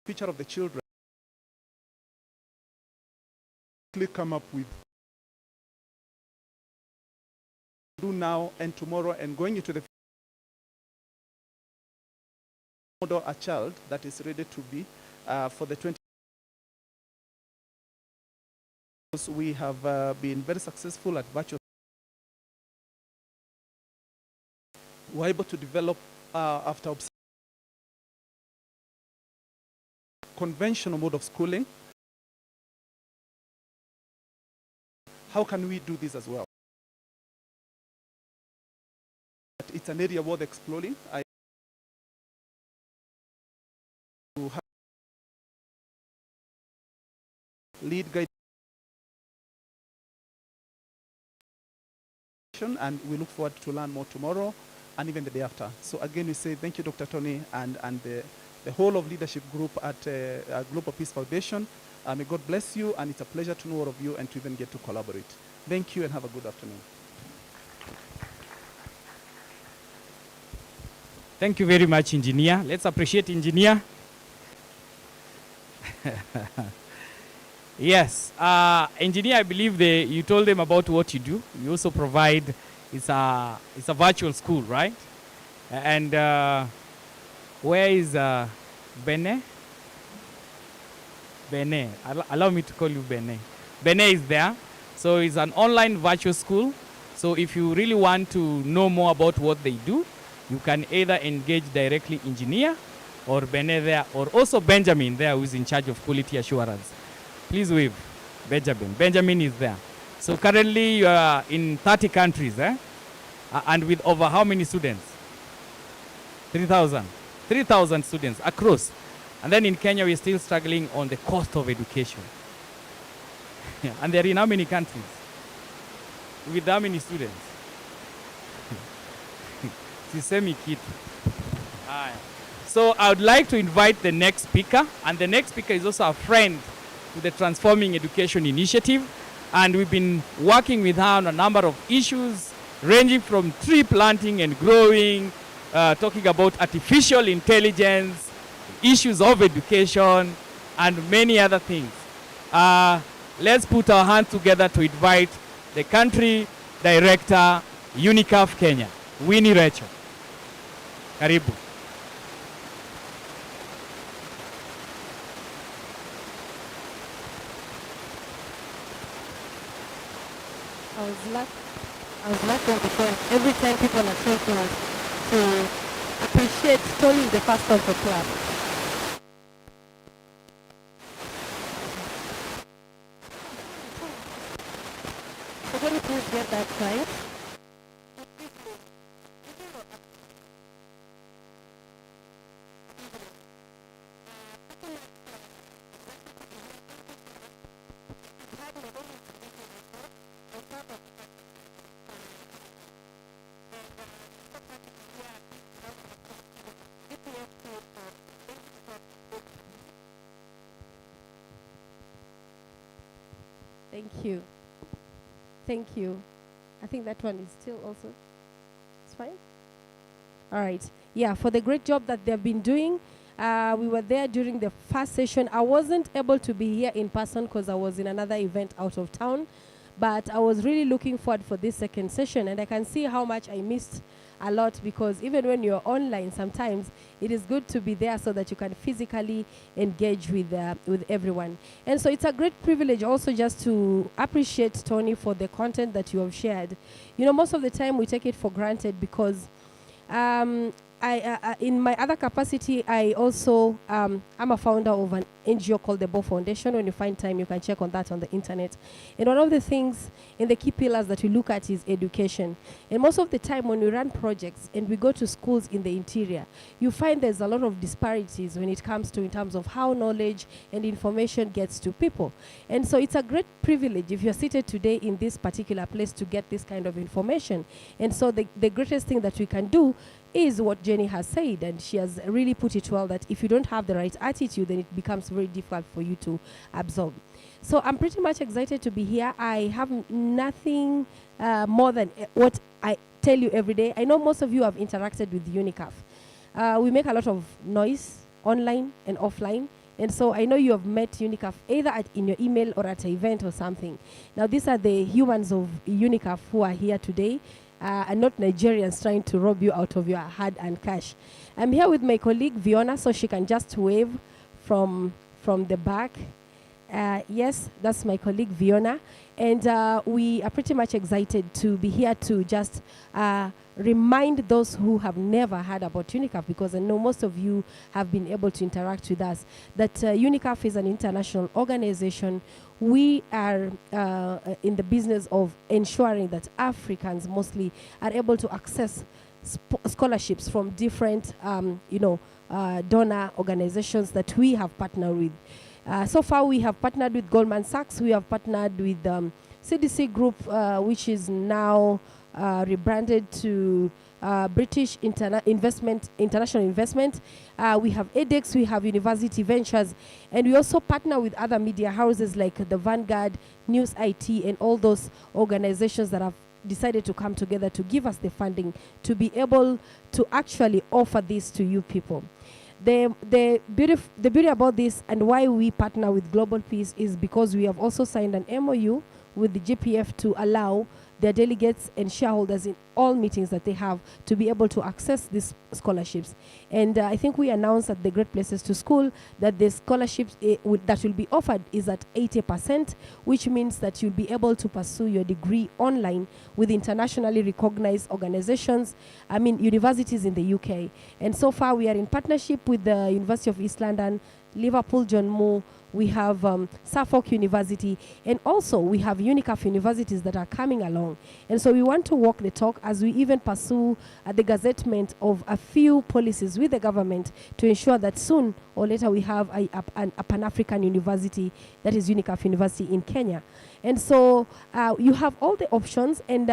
future of the children. Come up with do now and tomorrow and going into the model a child that is ready to be for the 20. We have been very successful at virtual. We're able to develop after conventional mode of schooling. How can we do this as well? It's an area worth exploring. Lead guide, and we look forward to learn more tomorrow and even the day after. So again, we say thank you, Dr. Tony, and the whole of leadership group at Global Peace Foundation. May God bless you, and it's a pleasure to know all of you and to even get to collaborate. Thank you and have a good afternoon. Thank you very much, Engineer. Let's appreciate Engineer. Yes, Engineer, I believe you told them about what you do. You also provide, it's a virtual school, right? And where is Bene? Bene, allow me to call you Bene. Bene is there. So it's an online virtual school. So if you really want to know more about what they do, you can either engage directly Engineer, or Bene there, or also Benjamin there, who is in charge of quality assurance. Please wave, Benjamin. Benjamin is there. So currently you are in 30 countries, and with over how many students? 3,000. 3,000 students across. And then in Kenya, we're still struggling on the cost of education. And they're in how many countries? With how many students? Sisemi kitu. Haya. So I would like to invite the next speaker, and the next speaker is also a friend to the Transforming Education Initiative, and we've been working with her on a number of issues ranging from tree planting and growing, talking about artificial intelligence, issues of education, and many other things. Let's put our hands together to invite the country director, UNICEF Kenya, Winnie Rachel. Karibu. I was laughing because every time people are talking to appreciate Tony the first of the class. So can you please get that right? Thank you. Thank you. I think that one is still also, it's fine. All right. Yeah, for the great job that they've been doing. We were there during the first session. I wasn't able to be here in person because I was in another event out of town, but I was really looking forward for this second session, and I can see how much I missed a lot, because even when you're online, sometimes it is good to be there so that you can physically engage with everyone. And so it's a great privilege also just to appreciate Tony for the content that you have shared. You know, most of the time we take it for granted because in my other capacity, I also I'm a founder of an NGO called the Bo Foundation. When you find time, you can check on that on the internet. And one of the things in the key pillars that we look at is education. And most of the time when we run projects and we go to schools in the interior, you find there's a lot of disparities when it comes to in terms of how knowledge and information gets to people. And so it's a great privilege if you're seated today in this particular place to get this kind of information. And so the greatest thing that we can do is what Jenny has said, and she has really put it well, that if you don't have the right attitude, then it becomes very difficult for you to absorb. So I'm pretty much excited to be here. I have nothing more than what I tell you every day. I know most of you have interacted with UNICEF. We make a lot of noise online and offline. And so I know you have met UNICEF either in your email or at an event or something. Now, these are the humans of UNICEF who are here today. And not Nigerians trying to rob you out of your hard-earned cash. I'm here with my colleague Fiona, so she can just wave from the back. Yes, that's my colleague Fiona. And we are pretty much excited to be here to just remind those who have never heard about UNICEF, because I know most of you have been able to interact with us, that UNICEF is an international organization. We are in the business of ensuring that Africans mostly are able to access scholarships from different, donor organizations that we have partnered with. So far, we have partnered with Goldman Sachs. We have partnered with CDC Group, which is now rebranded to British International Investment. We have edX, we have University Ventures, and we also partner with other media houses like the Vanguard, News IT, and all those organizations that have decided to come together to give us the funding to be able to actually offer this to you people. The beauty about this and why we partner with Global Peace is because we have also signed an MOU with the GPF to allow their delegates and shareholders in all meetings that they have to be able to access these scholarships. And I think we announced at the Great Places to School that the scholarships that will be offered is at 80%, which means that you'll be able to pursue your degree online with internationally recognized organizations, universities in the UK. And so far, we are in partnership with the University of East London, Liverpool John Moore, we have Suffolk University, and also we have UNICAF universities that are coming along. And so we want to walk the talk as we even pursue the gazettement of a few policies with the government to ensure that soon or later we have a Pan-African university, that is UNICAF University in Kenya. And so you have all the options, and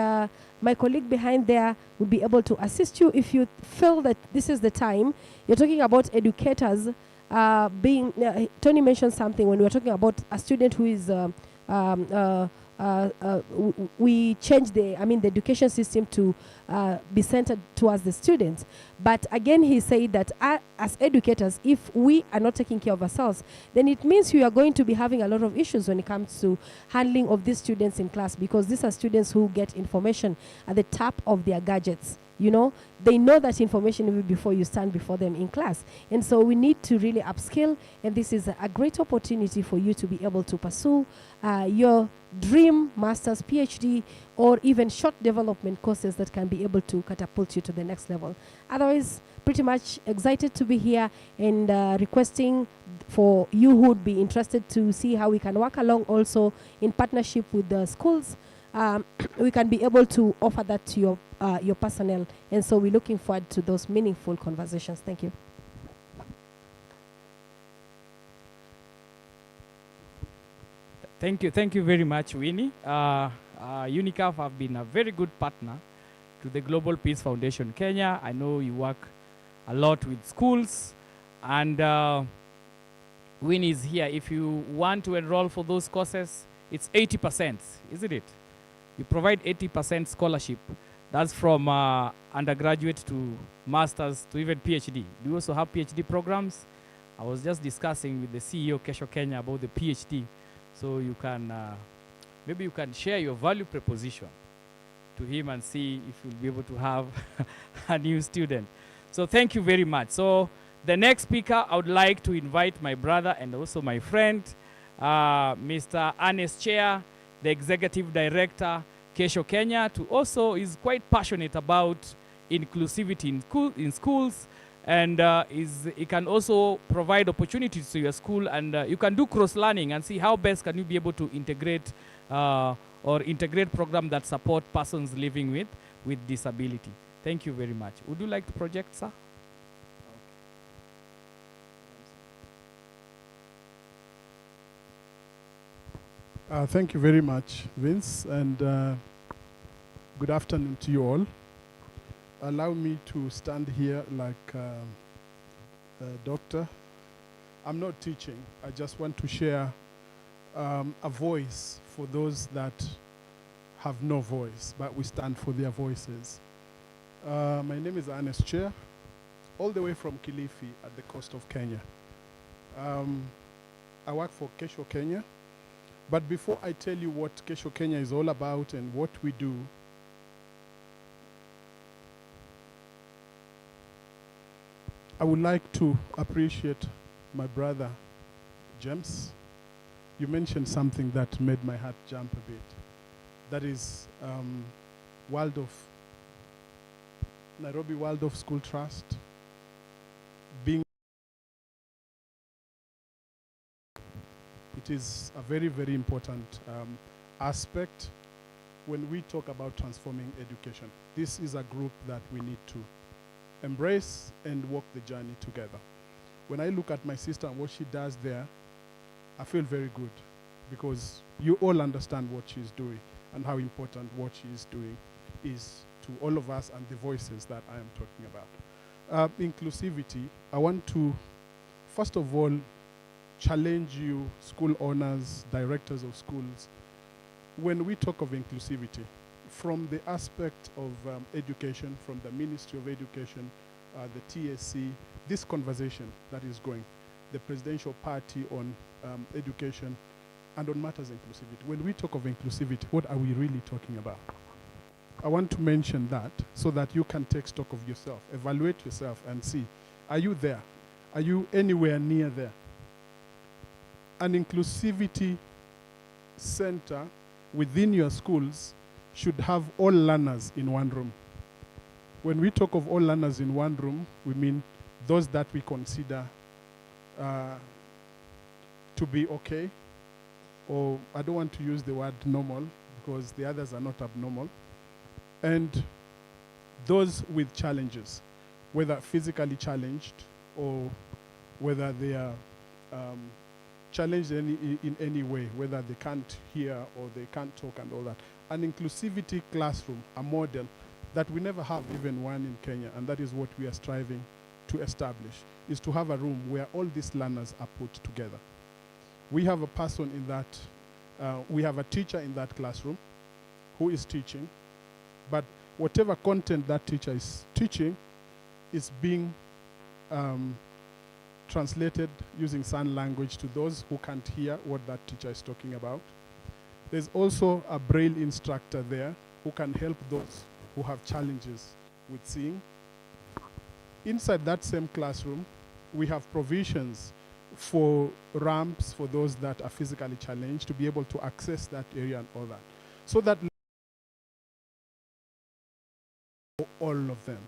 my colleague behind there will be able to assist you if you feel that this is the time. You're talking about educators Tony mentioned something when we were talking about a student who is we changed the education system to be centered towards the students. But again, he said that as educators, if we are not taking care of ourselves, then it means we are going to be having a lot of issues when it comes to handling of these students in class, because these are students who get information at the tap of their gadgets. You know, they know that information even before you stand before them in class. And so we need to really upskill, and this is a great opportunity for you to be able to pursue your dream master's, PhD, or even short development courses that can be able to catapult you to the next level. Otherwise, pretty much excited to be here, and requesting for you who would be interested to see how we can work along also in partnership with the schools. We can be able to offer that to your personnel, and so we're looking forward to those meaningful conversations. Thank you. Thank you very much, Winnie. UNICAF have been a very good partner to the Global Peace Foundation Kenya. I know you work a lot with schools, and Winnie is here. If you want to enroll for those courses, it's 80%, isn't it? You provide 80% scholarship. That's from undergraduate to master's to even PhD. Do you also have PhD programs? I was just discussing with the CEO, Kesho Kenya, about the PhD. So you can, maybe you can share your value proposition to him and see if you'll be able to have a new student. So thank you very much. So the next speaker, I would like to invite my brother and also my friend, Mr. Ernest Chair, the Executive Director, Kesho Kenya, to also is quite passionate about inclusivity in schools, and he can also provide opportunities to your school, and you can do cross-learning and see how best can you be able to integrate or integrate programs that support persons living with disability. Thank you very much. Would you like to project, sir? Thank you very much, Vince, and good afternoon to you all. Allow me to stand here like a doctor. I'm not teaching. I just want to share a voice for those that have no voice, but we stand for their voices. My name is Ernest Chair, all the way from Kilifi at the coast of Kenya. I work for Kesho Kenya. But before I tell you what Kesho Kenya is all about and what we do, I would like to appreciate my brother, James. You mentioned something that made my heart jump a bit. That is Nairobi Waldorf School Trust being. It is a very, very important aspect when we talk about transforming education. This is a group that we need to embrace and walk the journey together. When I look at my sister and what she does there, I feel very good, because you all understand what she's doing and how important what she is doing is to all of us and the voices that I am talking about. Inclusivity, I want to, first of all, challenge you, school owners, directors of schools, when we talk of inclusivity, from the aspect of education, from the Ministry of Education, the TSC, this conversation that is going, the presidential party on education and on matters inclusivity. When we talk of inclusivity, what are we really talking about? I want to mention that so that you can take stock of yourself, evaluate yourself and see, are you there? Are you anywhere near there? An inclusivity center within your schools should have all learners in one room. When we talk of all learners in one room, we mean those that we consider to be okay, or I don't want to use the word normal because the others are not abnormal, and those with challenges, whether physically challenged or whether they are challenged in any way, whether they can't hear or they can't talk and all that. An inclusivity classroom, a model that we never have even one in Kenya, and that is what we are striving to establish, is to have a room where all these learners are put together. We have a person in that, we have a teacher in that classroom who is teaching, but whatever content that teacher is teaching is being translated using sign language to those who can't hear what that teacher is talking about. There's also a Braille instructor there who can help those who have challenges with seeing. Inside that same classroom, we have provisions for ramps for those that are physically challenged to be able to access that area and all that. So that all of them.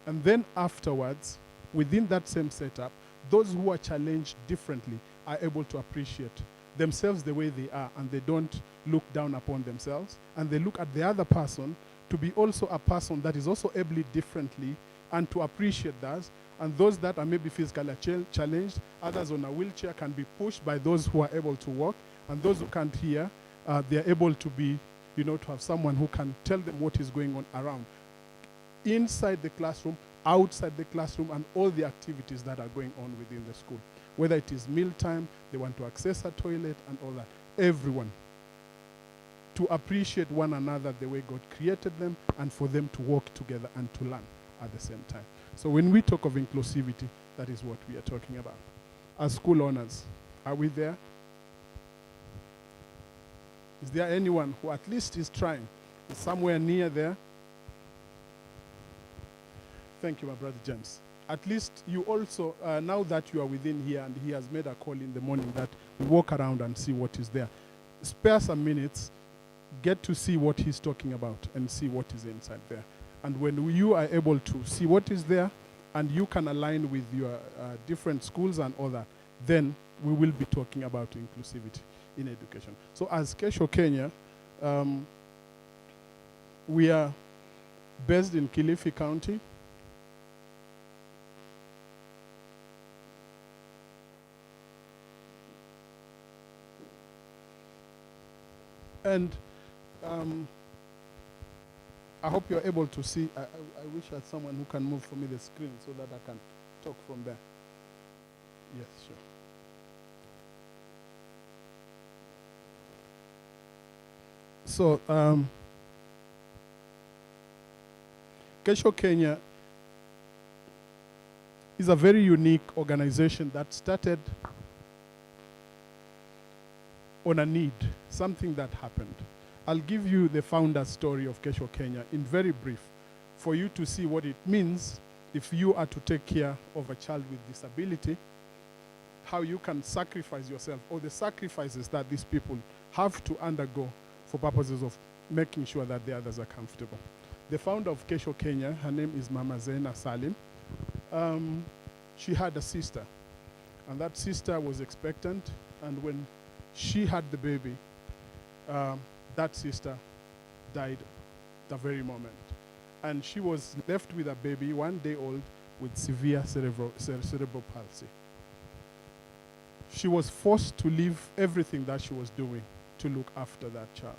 And then afterwards, within that same setup, those who are challenged differently are able to appreciate themselves the way they are, and they don't look down upon themselves, and they look at the other person to be also a person that is also able differently, and to appreciate that. And those that are maybe physically challenged, others on a wheelchair, can be pushed by those who are able to walk, and those who can't hear, they are able to be, to have someone who can tell them what is going on around, inside the classroom, outside the classroom, and all the activities that are going on within the school. Whether it is mealtime, they want to access a toilet and all that. Everyone. To appreciate one another the way God created them, and for them to work together and to learn at the same time. So when we talk of inclusivity, that is what we are talking about. As school owners, are we there? Is there anyone who at least is trying, is somewhere near there? Thank you, my brother James. At least you also, now that you are within here and he has made a call in the morning, that we walk around and see what is there. Spare some minutes, get to see what he's talking about and see what is inside there. And when you are able to see what is there and you can align with your different schools and all that, then we will be talking about inclusivity in education. So as Kesho Kenya, we are based in Kilifi County. And I hope you're able to see. I wish I had someone who can move for me the screen so that I can talk from there. Yes, sure. So, Kesho Kenya is a very unique organization that started on a need, something that happened. I'll give you the founder's story of Kesho Kenya in very brief for you to see what it means if you are to take care of a child with disability, how you can sacrifice yourself, or the sacrifices that these people have to undergo for purposes of making sure that the others are comfortable. The founder of Kesho Kenya, her name is Mama Zena Salim. She had a sister, and that sister was expectant, and when she had the baby, that sister died the very moment. And she was left with a baby 1 day old with severe cerebral palsy. She was forced to leave everything that she was doing to look after that child.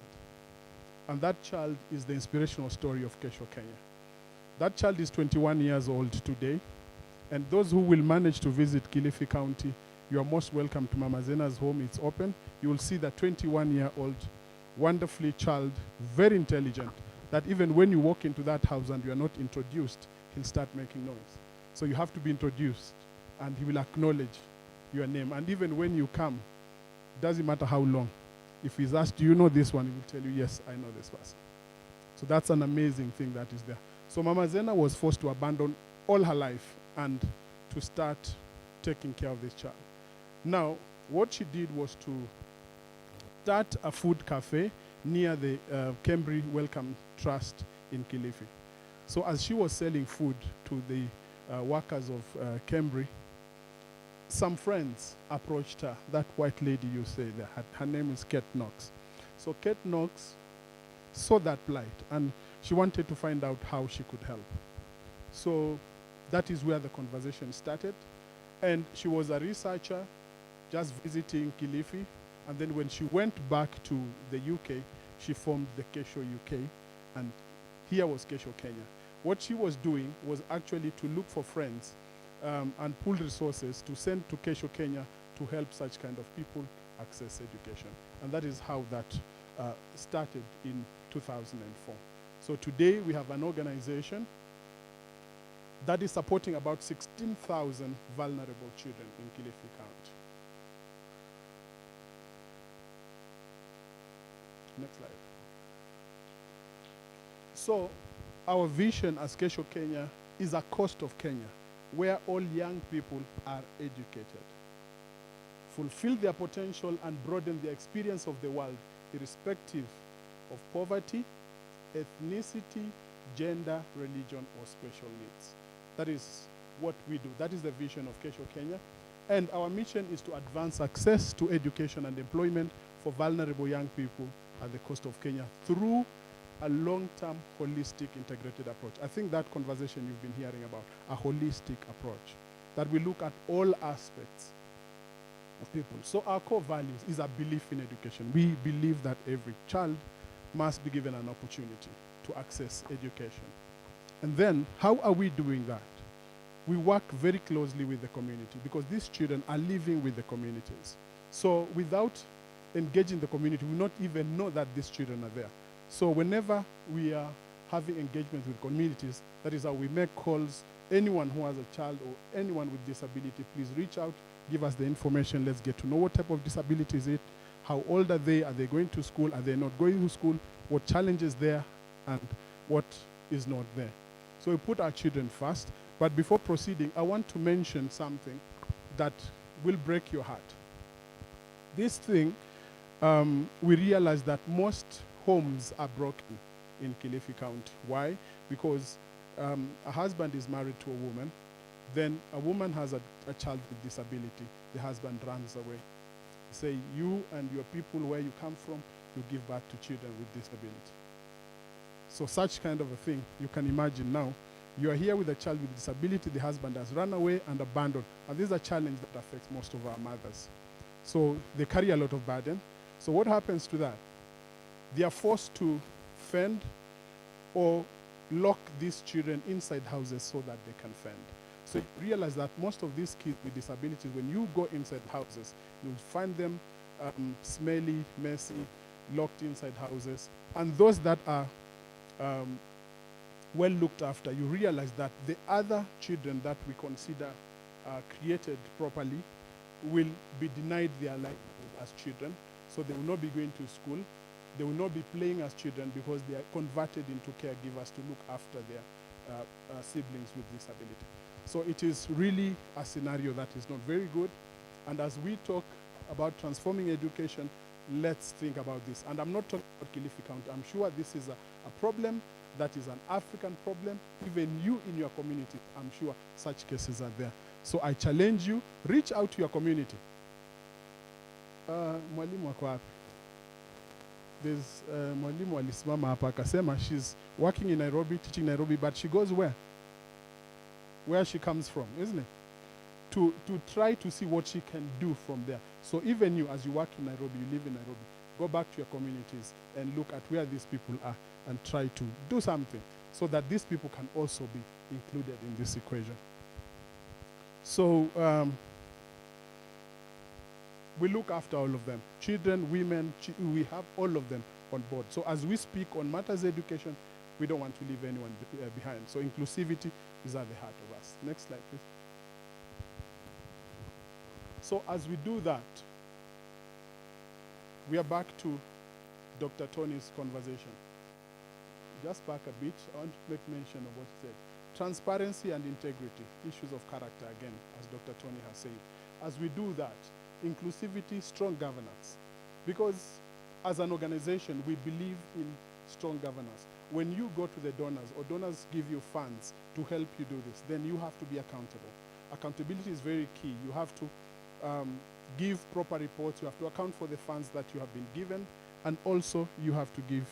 And that child is the inspirational story of Kesho Kenya. That child is 21 years old today. And those who will manage to visit Kilifi County, you are most welcome to Mama Zena's home. It's open. You will see that 21-year-old, wonderfully child, very intelligent, that even when you walk into that house and you are not introduced, he'll start making noise. So you have to be introduced, and he will acknowledge your name. And even when you come, doesn't matter how long. If he's asked, do you know this one? He will tell you, yes, I know this person. So that's an amazing thing that is there. So Mama Zena was forced to abandon all her life and to start taking care of this child. Now, what she did was to start a food cafe near the Cambry Welcome Trust in Kilifi. So as she was selling food to the workers of Cambry, some friends approached her, that white lady you say there, her name is Kate Knox. So Kate Knox saw that plight and she wanted to find out how she could help. So that is where the conversation started. And she was a researcher just visiting Kilifi. And then when she went back to the UK, she formed the Kesho UK. And here was Kesho Kenya. What she was doing was actually to look for friends and pool resources to send to Kesho Kenya to help such kind of people access education. And that is how that started in 2004. So today we have an organization that is supporting about 16,000 vulnerable children in Kilifi County. Next slide. So our vision as Kesho Kenya is a coast of Kenya where all young people are educated, fulfill their potential and broaden their experience of the world irrespective of poverty, ethnicity, gender, religion, or special needs. That is what we do. That is the vision of Kesho Kenya. And our mission is to advance access to education and employment for vulnerable young people at the coast of Kenya through a long-term, holistic, integrated approach. I think that conversation you've been hearing about, a holistic approach, that we look at all aspects of people. So our core values is a belief in education. We believe that every child must be given an opportunity to access education. And then, how are we doing that? We work very closely with the community because these children are living with the communities. So without engaging the community, we not even know that these children are there. So whenever we are having engagement with communities, that is how we make calls. Anyone who has a child or anyone with disability, please reach out, give us the information. Let's get to know what type of disability is it, how old are they going to school, are they not going to school, what challenges there, and what is not there. So we put our children first. But before proceeding, I want to mention something that will break your heart. This thing, we realize that most homes are broken in Kilifi County. Why? Because a husband is married to a woman, then a woman has a child with disability. The husband runs away. Say, you and your people where you come from, you give birth to children with disability. So such kind of a thing, you can imagine now, you are here with a child with disability, the husband has run away and abandoned. And this is a challenge that affects most of our mothers. So they carry a lot of burden. So what happens to that? They are forced to fend or lock these children inside houses so that they can fend. So you realize that most of these kids with disabilities, when you go inside houses, you'll find them smelly, messy, locked inside houses. And those that are well looked after, you realize that the other children that we consider created properly will be denied their livelihood as children. So they will not be going to school. They will not be playing as children because they are converted into caregivers to look after their siblings with disability. So it is really a scenario that is not very good. And as we talk about transforming education, let's think about this. And I'm not talking about Kilifi County. I'm sure this is a problem that is an African problem. Even you in your community, I'm sure such cases are there. So I challenge you, reach out to your community. Mwalimu wako wapi? There's mwalimu alisimama hapa akasema she's working in Nairobi, teaching Nairobi, but she goes where? Where she comes from, isn't it? To try to see what she can do from there. So even you, as you work in Nairobi, you live in Nairobi, go back to your communities and look at where these people are and try to do something so that these people can also be included in this equation. So we look after all of them. Children, women, we have all of them on board. So as we speak on matters of education, we don't want to leave anyone behind. So inclusivity is at the heart of us. Next slide, please. So as we do that, we are back to Dr. Tony's conversation. just back a bit, I want to make mention of what he said. Transparency and integrity, issues of character again, as Dr. Tony has said. As we do that, inclusivity, strong governance. Because as an organization, we believe in strong governance. When you go to the donors, or donors give you funds to help you do this, then you have to be accountable. Accountability is very key. You have to give proper reports. You have to account for the funds that you have been given, and also you have to give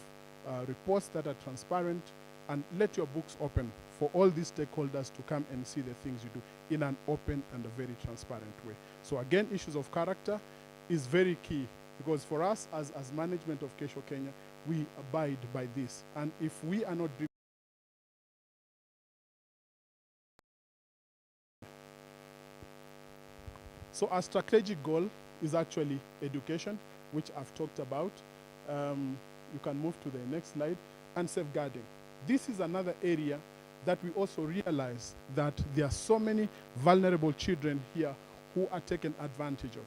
reports that are transparent, and let your books open for all these stakeholders to come and see the things you do in an open and a very transparent way. So again, issues of character is very key, because for us as management of Kesho Kenya, we abide by this. And if we are not so our strategic goal is actually education, which I've talked about. You can move to the next slide. And safeguarding. This is another area that we also realize that there are so many vulnerable children here who are taken advantage of.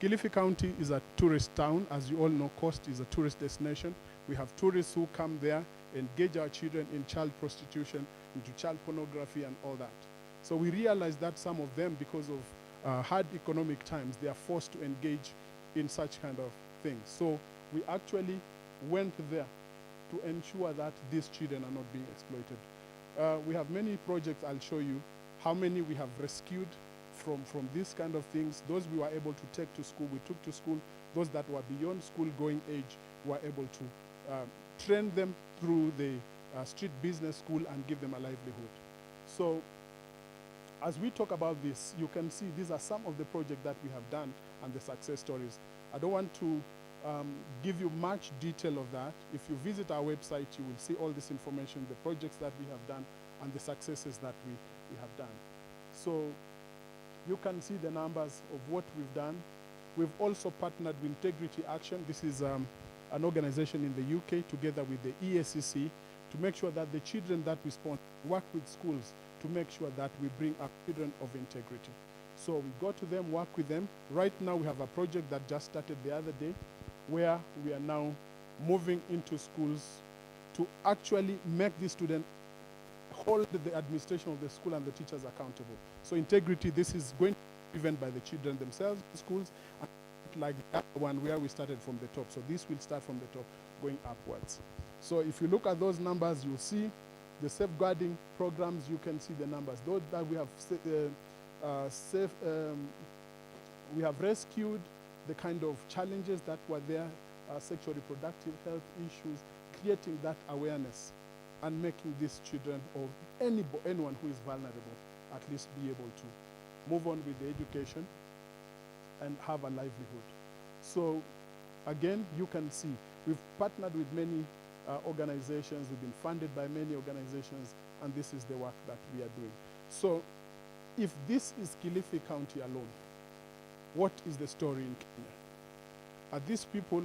Kilifi County is a tourist town. As you all know, Coast is a tourist destination. We have tourists who come there, engage our children in child prostitution, into child pornography and all that. So we realize that some of them, because of hard economic times, they are forced to engage in such kind of things. So we actually went there to ensure that these children are not being exploited. We have many projects. I'll show you how many we have rescued from these kind of things. Those we were able to take to school, we took to school. Those that were beyond school going age, we were able to train them through the street business school and give them a livelihood. So as we talk about this, you can see these are some of the projects that we have done and the success stories. I don't want to give you much detail of that. If you visit our website, you will see all this information, the projects that we have done and the successes that we have done. So you can see the numbers of what we've done. We've also partnered with Integrity Action. This is an organization in the UK together with the ESCC to make sure that the children that we sponsor work with schools to make sure that we bring up children of integrity. So we go to them, work with them. Right now we have a project that just started the other day where we are now moving into schools to actually make the student hold the administration of the school and the teachers accountable. So integrity, this is going to be driven by the children themselves in schools, and like that one where we started from the top. So this will start from the top going upwards. So if you look at those numbers, you'll see the safeguarding programs. You can see the numbers. Those that we have we have rescued, the kind of challenges that were there, sexual reproductive health issues, creating that awareness and making these children or anyone who is vulnerable at least be able to move on with the education and have a livelihood. So again, you can see we've partnered with many organizations, we've been funded by many organizations, and this is the work that we are doing. So if this is Kilifi County alone, what is the story in Kenya? Are these people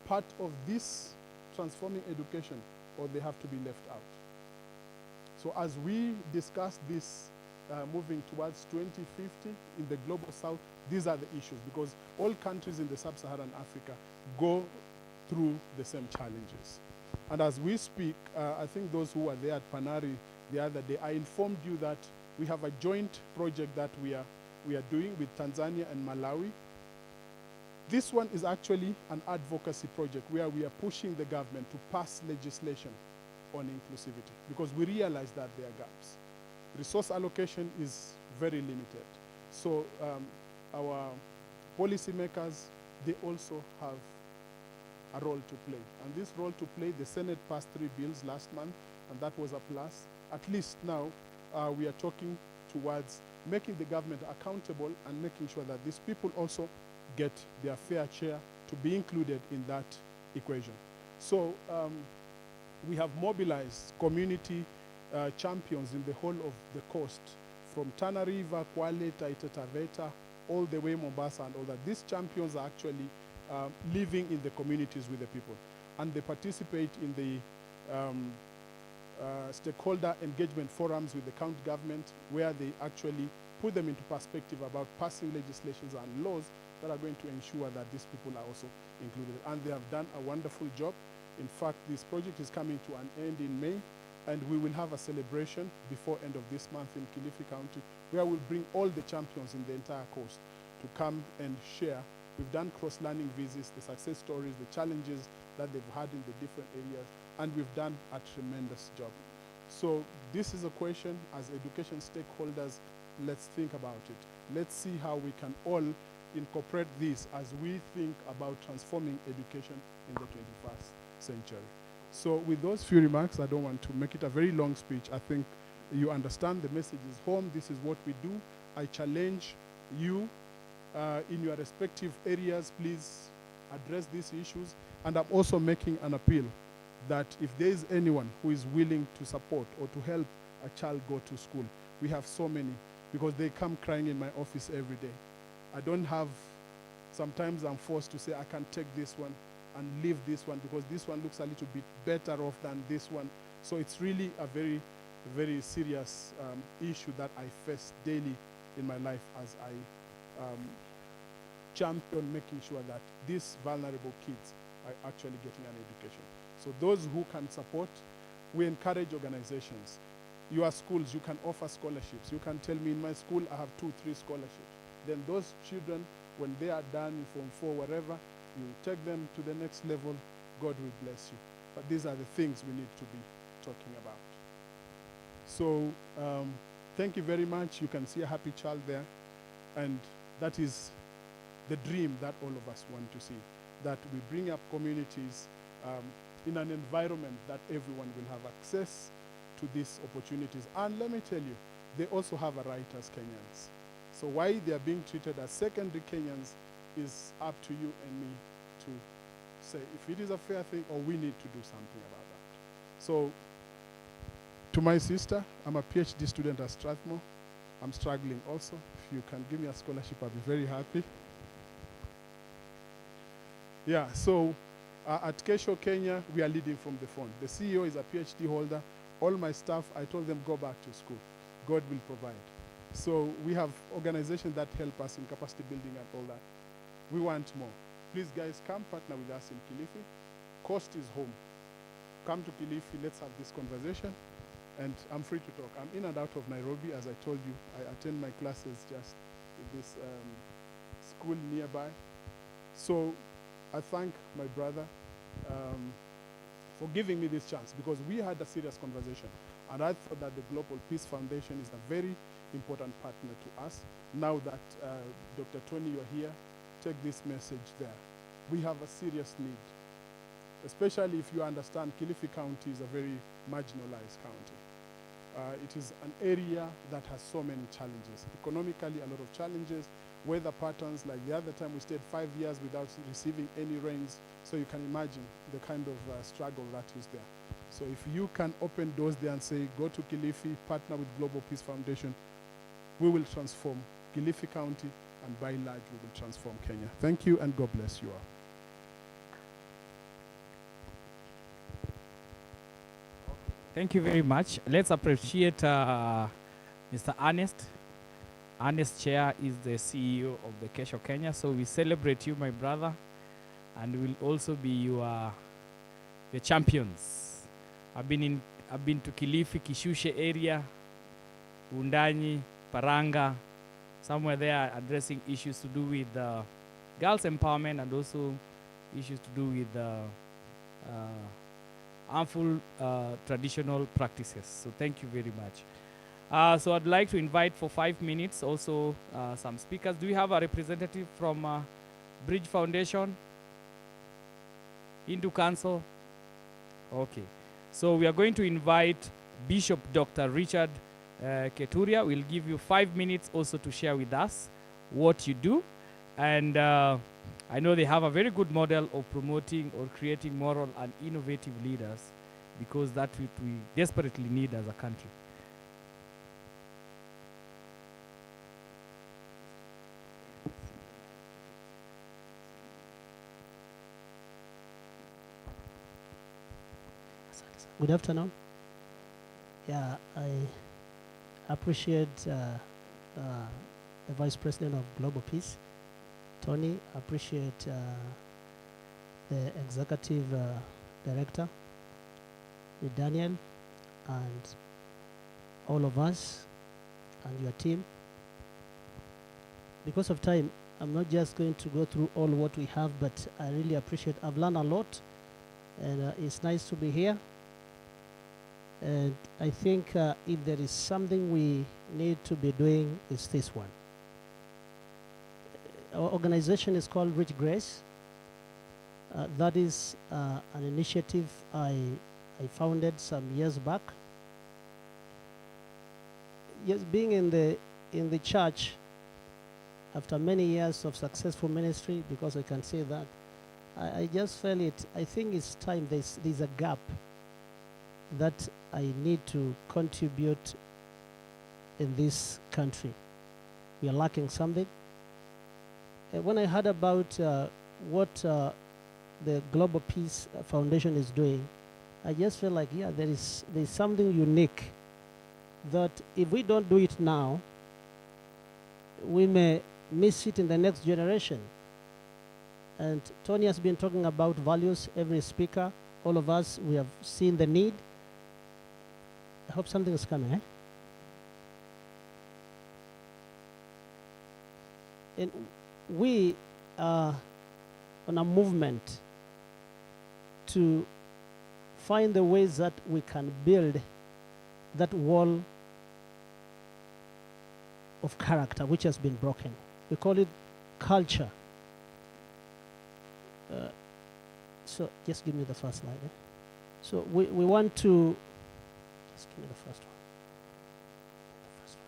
part of this transforming education, or they have to be left out? So as we discuss this moving towards 2050 in the global south, these are the issues, because all countries in the sub-Saharan Africa go through the same challenges. And as we speak, I think those who were there at Panari the other day, I informed you that we have a joint project that we are doing with Tanzania and Malawi. This one is actually an advocacy project where we are pushing the government to pass legislation on inclusivity, because we realize that there are gaps. Resource allocation is very limited. So our policymakers, they also have a role to play. And this role to play, the Senate passed 3 bills last month, and that was a plus. At least now we are talking towards making the government accountable and making sure that these people also get their fair share to be included in that equation. So we have mobilized community champions in the whole of the coast, from Tana River, Kwale, Taita Taveta, all the way Mombasa and all that. These champions are actually living in the communities with the people, and they participate in the stakeholder engagement forums with the county government, where they actually put them into perspective about passing legislations and laws that are going to ensure that these people are also included. And they have done a wonderful job. In fact, this project is coming to an end in May, and we will have a celebration before end of this month in Kilifi County, where we'll bring all the champions in the entire coast to come and share. We've done cross-learning visits, the success stories, the challenges that they've had in the different areas, and we've done a tremendous job. So this is a question, as education stakeholders, let's think about it. Let's see how we can all incorporate this as we think about transforming education in the 21st century. So with those few remarks, I don't want to make it a very long speech. I think you understand the message is home. This is what we do. I challenge you in your respective areas, please address these issues. And I'm also making an appeal that if there is anyone who is willing to support or to help a child go to school, we have so many, because they come crying in my office every day. I don't have, sometimes I'm forced to say I can take this one and leave this one because this one looks a little bit better off than this one. So it's really a very, very serious issue that I face daily in my life as I champion making sure that these vulnerable kids are actually getting an education. So those who can support, we encourage organizations. Your schools, you can offer scholarships. You can tell me, in my school, I have 2, 3 scholarships. Then those children, when they are done in Form 4, wherever, you take them to the next level, God will bless you. But these are the things we need to be talking about. So thank you very much. You can see a happy child there. And that is the dream that all of us want to see, that we bring up communities in an environment that everyone will have access to these opportunities. And let me tell you, they also have a right as Kenyans. So why they are being treated as secondary Kenyans is up to you and me to say if it is a fair thing or we need to do something about that. So to my sister, I'm a PhD student at Strathmore. I'm struggling also. If you can give me a scholarship, I'll be very happy. Yeah, so at Kesho, Kenya, we are leading from the front. The CEO is a PhD holder. All my staff, I told them, go back to school. God will provide. So we have organizations that help us in capacity building and all that. We want more. Please, guys, come partner with us in Kilifi. Coast is home. Come to Kilifi, let's have this conversation. And I'm free to talk. I'm in and out of Nairobi, as I told you. I attend my classes just in this school nearby. So I thank my brother for giving me this chance, because we had a serious conversation. And I thought that the Global Peace Foundation is a very important partner to us. Now that Dr. Tony, you're here, take this message there. We have a serious need, especially if you understand Kilifi County is a very marginalized county. It is an area that has so many challenges. Economically, a lot of challenges. Weather patterns, like the other time we stayed 5 years without receiving any rains. So you can imagine the kind of struggle that is there. So if you can open doors there and say, go to Kilifi, partner with Global Peace Foundation, we will transform Kilifi County, and by and large, we will transform Kenya. Thank you, and God bless you all. Thank you very much. Let's appreciate Mr. Ernest. Ernest Chair is the CEO of the Kesho Kenya. So we celebrate you, my brother, and we'll also be your champions. I've been to Kilifi, Kishushe area, Undanyi, Paranga, somewhere there addressing issues to do with girls empowerment and also issues to do with harmful traditional practices. So thank you very much. So I'd like to invite for 5 minutes also some speakers. Do we have a representative from Bridge Foundation? Hindu Council? Okay. So we are going to invite Bishop Dr. Richard Keturia. We'll give you 5 minutes also to share with us what you do. And I know they have a very good model of promoting or creating moral and innovative leaders, because that's what we desperately need as a country. Good afternoon. Yeah, I appreciate the Vice President of Global Peace, Tony. I appreciate the Executive director, with Daniel, and all of us, and your team. Because of time, I'm not just going to go through all what we have, but I really appreciate. I've learned a lot, and it's nice to be here. And I think if there is something we need to be doing, it's this one. Our organization is called Rich Grace. That is an initiative I founded some years back. Yes, being in the church, after many years of successful ministry, because I can say that, I just felt it. I think it's time. There's a gap that I need to contribute in this country. We are lacking something. When I heard about what the Global Peace Foundation is doing, I just feel like, yeah, there's something unique that if we don't do it now, we may miss it in the next generation. And Tony has been talking about values. Every speaker, all of us, we have seen the need. I hope something is coming, eh? And we are on a movement to find the ways that we can build that wall of character which has been broken. We call it culture. So just give me the first slide. Eh? So we want to, just give me the first one. The first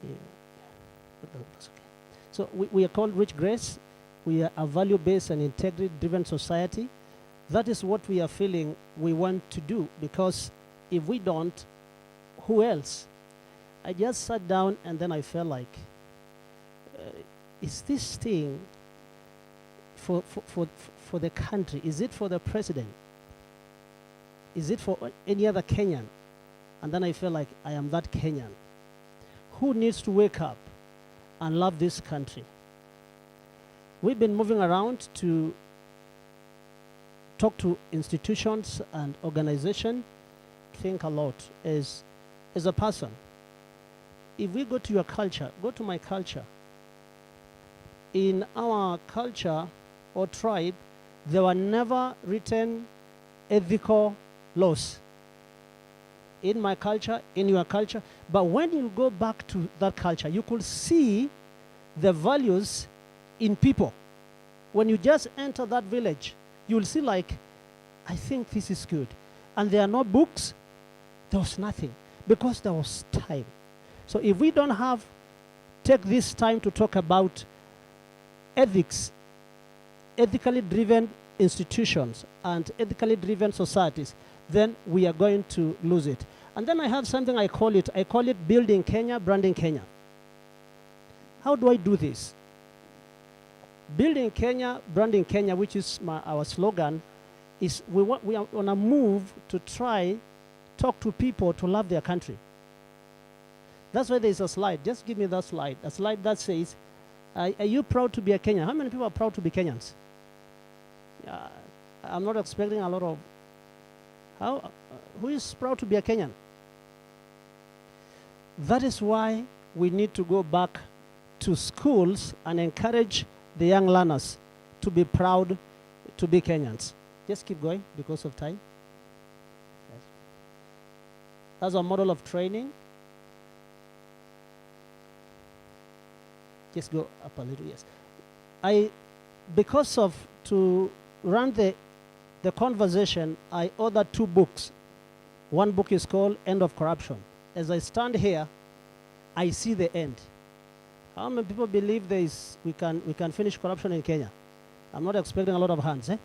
one. Yeah. That's okay. So we are called Rich Grace. We are a value-based and integrity-driven society. That is what we are feeling we want to do, because if we don't, who else? I just sat down and then I felt like, is this thing for the country? Is it for the president? Is it for any other Kenyan? And then I felt like I am that Kenyan. Who needs to wake up and love this country? We've been moving around to talk to institutions and organizations, think a lot as a person. If we go to your culture, go to my culture. In our culture or tribe, there were never written ethical laws. In my culture, in your culture. But when you go back to that culture, you could see the values in people. When you just enter that village, you will see like, I think this is good. And there are no books, there was nothing, because there was time. So if we don't take this time to talk about ethics, ethically driven institutions and ethically driven societies, then we are going to lose it. And then I have something I call it building Kenya, branding Kenya. How do I do this? Building Kenya, branding Kenya, which is our slogan, is we are on a move to talk to people to love their country. That's why there's a slide. Just give me that slide. A slide that says, are you proud to be a Kenyan? How many people are proud to be Kenyans? I'm not expecting a lot of... who is proud to be a Kenyan? That is why we need to go back to schools and encourage the young learners to be proud to be Kenyans. Just keep going because of time. Yes. That's a model of training. Just go up a little, yes. To run the conversation, I ordered 2 books. One book is called End of Corruption. As I stand here, I see the end. How many people believe we can finish corruption in Kenya? I'm not expecting a lot of hands. Eh?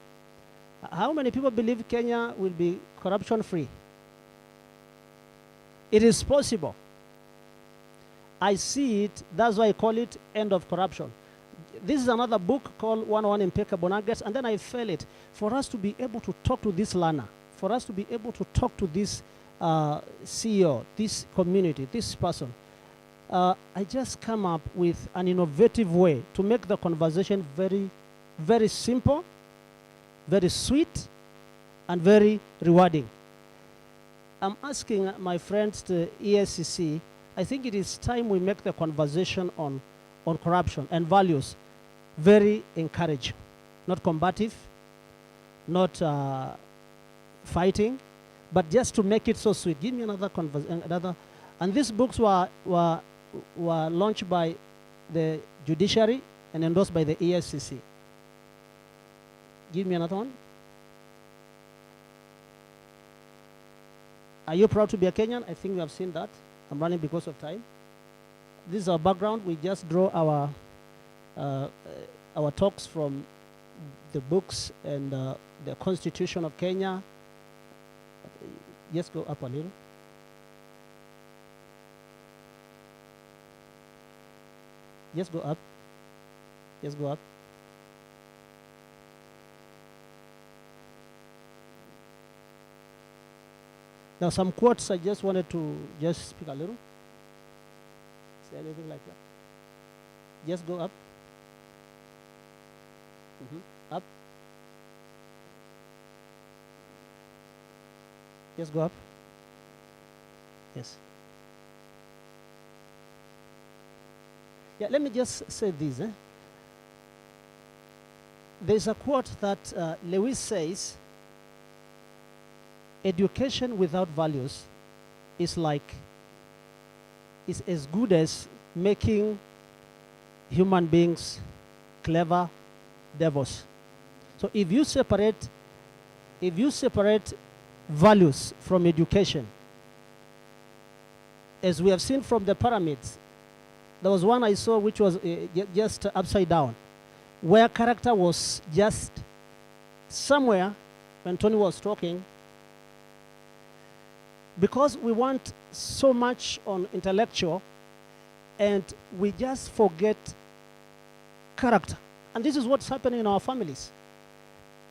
How many people believe Kenya will be corruption-free? It is possible. I see it. That's why I call it End of Corruption. This is another book called 101 Impeccable Nuggets, and then I felt it. For us to be able to talk to this learner, for us to be able to talk to this CEO, this community, this person, I just come up with an innovative way to make the conversation very, very simple, very sweet, and very rewarding. I'm asking my friends to ESCC, I think it is time we make the conversation on corruption and values very encouraging, not combative, not fighting, but just to make it so sweet. Give me another conversation, and these books were launched by the judiciary and endorsed by the ESCC. Give me another one. Are you proud to be a Kenyan? I think we have seen that. I'm running because of time. This is our background. We just draw our talks from the books and the Constitution of Kenya. Just go up a little. Just go up. Just go up. Now some quotes I just wanted to just speak a little. Say anything like that. Just go up. Up. Just go up. Yes. Yeah, let me just say this. There's a quote that Lewis says, education without values is as good as making human beings clever devils. So if you separate values from education, as we have seen from the pyramids, there was one I saw which was just upside down, where character was just somewhere when Tony was talking. Because we want so much on intellectual, and we just forget character. And this is what's happening in our families.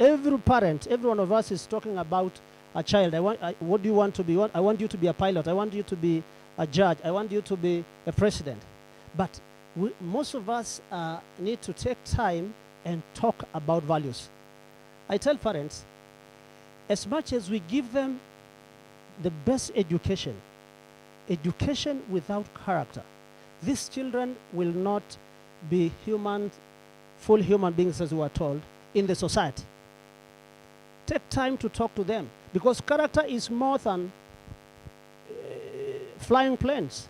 Every parent, every one of us is talking about a child. What do you want to be? I want you to be a pilot. I want you to be a judge. I want you to be a president. But most of us need to take time and talk about values. I tell parents, as much as we give them the best education without character, these children will not be full human beings, as we are told, in the society. Take time to talk to them, because character is more than flying planes.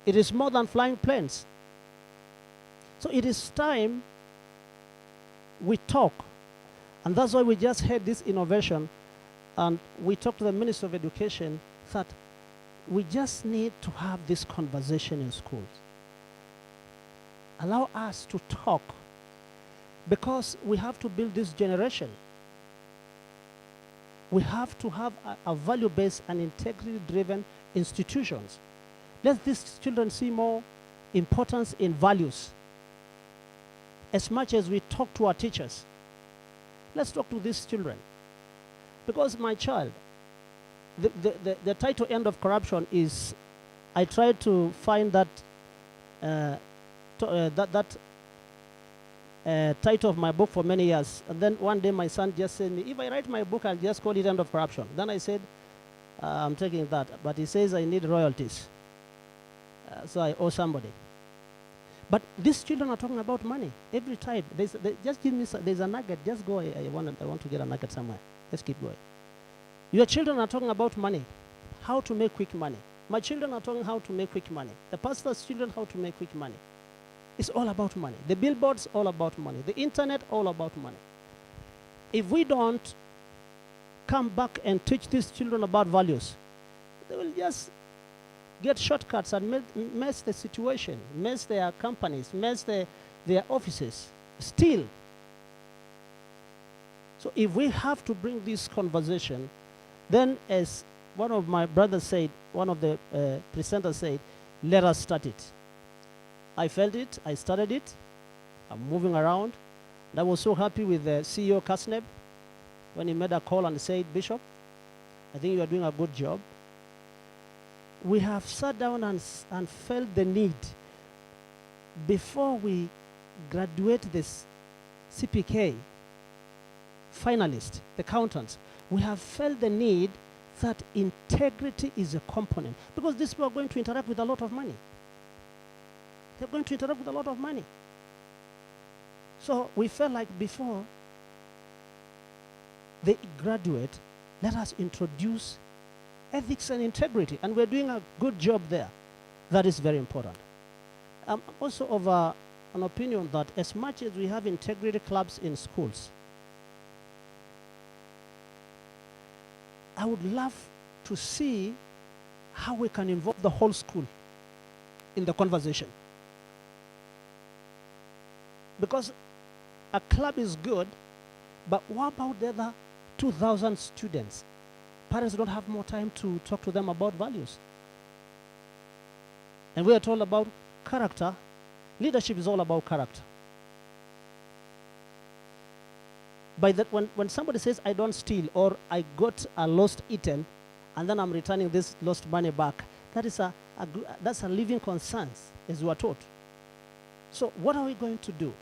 It is more than flying planes. So it is time we talk. And that's why we just had this innovation, and we talked to the Minister of Education that we just need to have this conversation in schools. Allow us to talk, because we have to build this generation. We have to have a value-based and integrity-driven institutions. Let these children see more importance in values. As much as we talk to our teachers, let's talk to these children. Because my child, the title end of corruption is, I tried to find that title of my book for many years. And then one day my son just said to me, if I write my book, I'll just call it End of Corruption. Then I said, I'm taking that. But he says I need royalties. So I owe somebody. But these children are talking about money every time. Just give me, there's a nugget. Just go. I want to get a nugget somewhere. Let's keep going. Your children are talking about money, how to make quick money. My children are talking how to make quick money. The pastor's children, how to make quick money. It's all about money. The billboards, all about money. The internet, all about money. If we don't come back and teach these children about values, they will just get shortcuts and mess the situation, mess their companies, mess their offices, steal. So if we have to bring this conversation, then as one of my brothers said, one of the presenters said, let us start it. I felt it, I started it, I'm moving around. And I was so happy with the CEO Kasneb when he made a call and said, Bishop, I think you are doing a good job. we have sat down and felt the need before we graduate this CPK finalists, the accountants, we have felt the need that integrity is a component, because these people are going to interact with a lot of money. They're going to interact with a lot of money. So we felt like before they graduate, let us introduce ethics and integrity, and we're doing a good job there. That is very important. I'm also of an opinion that as much as we have integrity clubs in schools, I would love to see how we can involve the whole school in the conversation. Because a club is good, but what about the other 2,000 students? Parents don't have more time to talk to them about values. And we are told about character. Leadership is all about character. By that, when somebody says, I don't steal, or I got a lost item, and then I'm returning this lost money back, that is that's a living concern, as we are taught. So what are we going to do?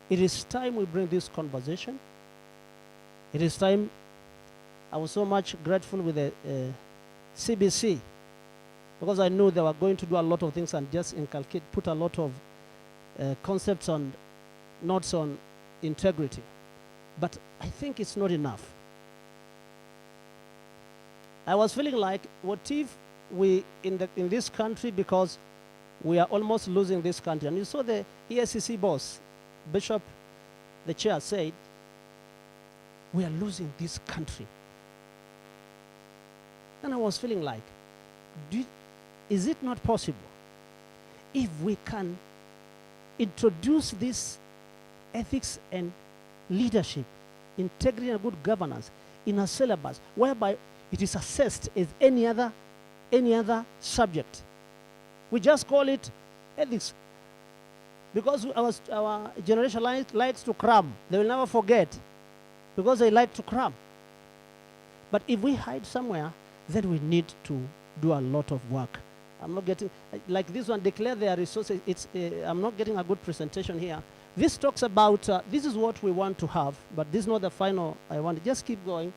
It is time we bring this conversation. It is time. I was so much grateful with the CBC, because I knew they were going to do a lot of things and just inculcate, put a lot of concepts on, notes on integrity. But I think it's not enough. I was feeling like, what if we, in this country, because we are almost losing this country, and you saw the ESCC boss, Bishop, the chair, said, we are losing this country. And I was feeling like, is it not possible if we can introduce this ethics and leadership, integrity and good governance in a syllabus whereby it is assessed as any other subject? We just call it ethics, because our generation likes to cram. They will never forget, because they like to cram. But if we hide somewhere, then we need to do a lot of work. I'm not getting, like this one, declare their resources. I'm not getting a good presentation here. This talks about, this is what we want to have, but this is not the final I want. Just keep going.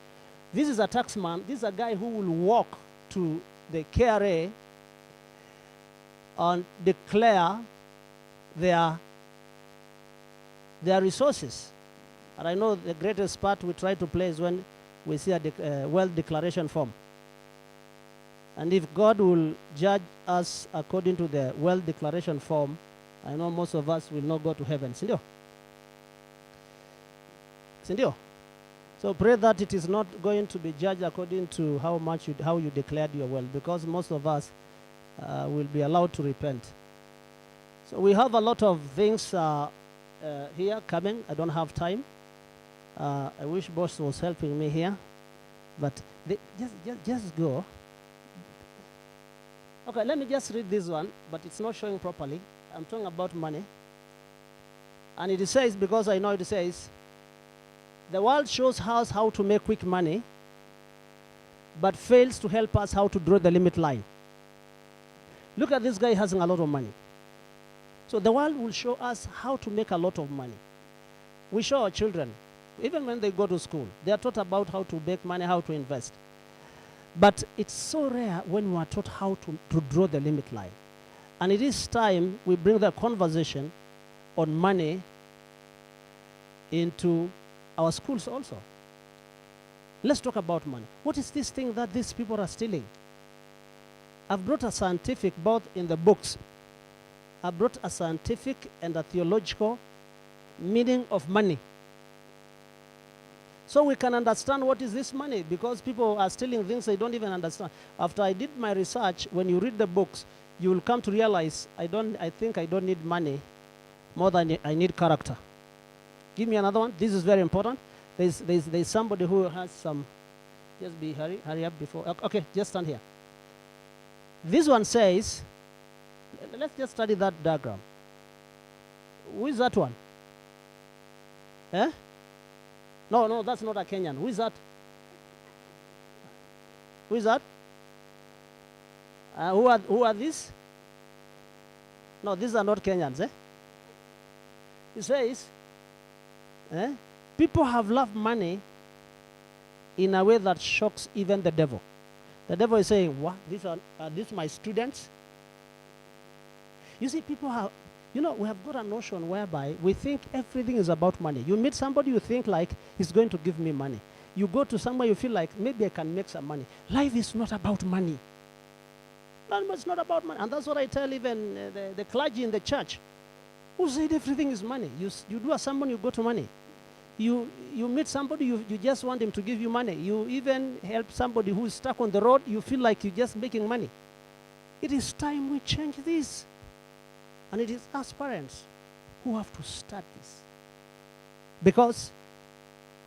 This is a taxman. This is a guy who will walk to the KRA and declare their resources. And I know the greatest part we try to play is when we see a wealth declaration form. And if God will judge us according to the wealth declaration form, I know most of us will not go to heaven. Sindio? Sindio? So pray that it is not going to be judged according to how you declared your wealth, because most of us will be allowed to repent. So we have a lot of things here coming. I don't have time. I wish boss was helping me here, but just go. Okay, let me just read this one, but it's not showing properly. I'm talking about money. And it says, because I know it says, the world shows us how to make quick money, but fails to help us how to draw the limit line. Look at this guy having a lot of money. So the world will show us how to make a lot of money. We show our children, even when they go to school, they are taught about how to make money, how to invest. But it's so rare when we are taught how to draw the limit line. And it is time we bring the conversation on money into our schools also. Let's talk about money. What is this thing that these people are stealing? I've brought a scientific, both in the books, I brought a scientific and a theological meaning of money. So we can understand what is this money, because people are stealing things they don't even understand. After I did my research, when you read the books, you will come to realize I think I don't need money more than I need character. Give me another one. This is very important. There's somebody who has some, hurry up before, okay, just stand here. This one says, let's just study that diagram. Who is that one? Eh? No, that's not a Kenyan. Who is that? Who is that? Who are these? No, these are not Kenyans. He says, people have loved money in a way that shocks even the devil. The devil is saying, what? Are these my students? You see, people have, we have got a notion whereby we think everything is about money. You meet somebody, you think like, he's going to give me money. You go to somewhere, you feel like, maybe I can make some money. Life is not about money. It's not about money. And that's what I tell even the clergy in the church, who said everything is money. You do as someone, you go to money. You meet somebody, you just want him to give you money. You even help somebody who is stuck on the road, you feel like you're just making money. It is time we change this. And it is us parents who have to start this. Because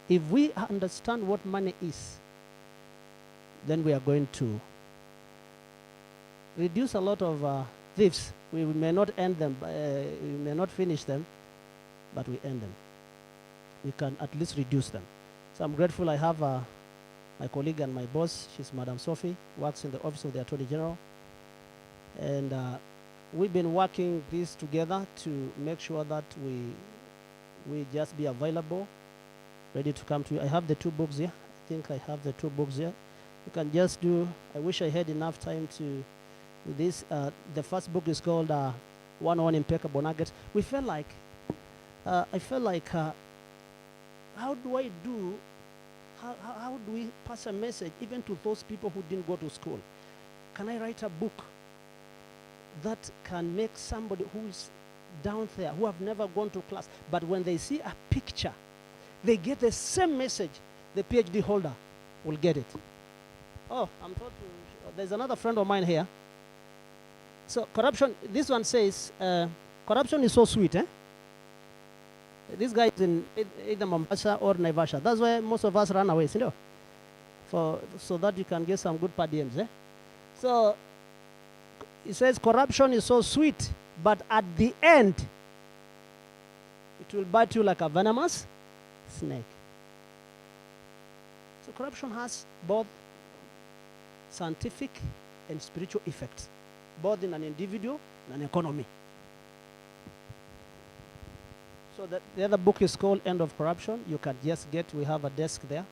if we understand what money is, then we are going to reduce a lot of thieves. We may not end them, we may not finish them, but we end them. We can at least reduce them. So I'm grateful I have my colleague and my boss, she's Madam Sophie, works in the office of the Attorney General. And we've been working this together to make sure that we just be available, ready to come to you. I have the 2 books here. I think I have the 2 books here. You can just do, I wish I had enough time to do this. The first book is called 101 Impeccable Nuggets. We felt like, I felt like, how do we pass a message even to those people who didn't go to school? Can I write a book that can make somebody who is down there, who have never gone to class, but when they see a picture, they get the same message the PhD holder will get it. Oh, I'm told to, there's another friend of mine here. So corruption, this one says, corruption is so sweet, eh? This guy is in either Mombasa or Naivasha. That's why most of us run away, so that you can get some good per diems, eh? So it says corruption is so sweet, but at the end, it will bite you like a venomous snake. So corruption has both scientific and spiritual effects, both in an individual and an economy. So the other book is called End of Corruption. You can just we have a desk there.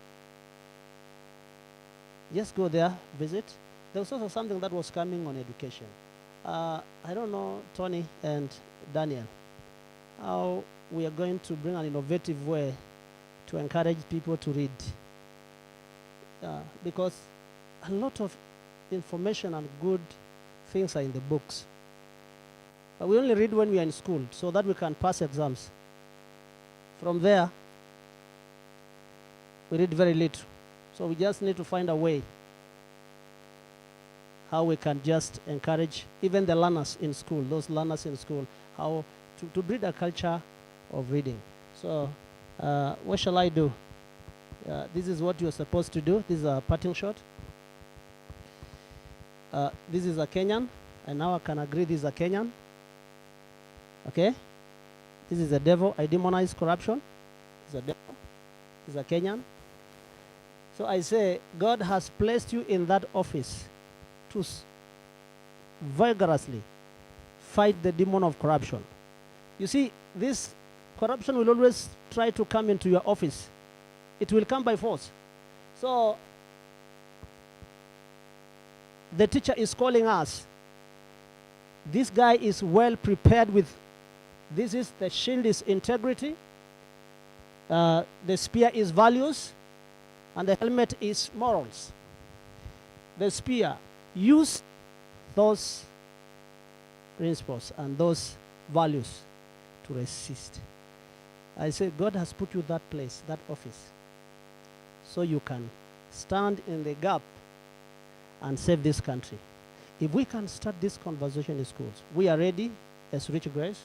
Just go there, visit. There was also something that was coming on education. I don't know, Tony and Daniel, how we are going to bring an innovative way to encourage people to read. Because a lot of information and good things are in the books. But we only read when we are in school so that we can pass exams. From there, we read very little. So we just need to find a way how we can just encourage even the learners in school, those learners in school, how to breed a culture of reading. So what shall I do? This is what you're supposed to do. This is a parting shot. This is a Kenyan, and now I can agree this is a Kenyan. Okay? This is the devil. I demonize corruption. This is a devil. This is a Kenyan. So I say, God has placed you in that office to vigorously fight the demon of corruption. You see, this corruption will always try to come into your office. It will come by force. So the teacher is calling us. This guy is well prepared with, this is the shield is integrity, the spear is values, and the helmet is morals. The spear, use those principles and those values to resist. I say God has put you that place, that office, so you can stand in the gap and save this country. If we can start this conversation in schools, we are ready as Rich Grace.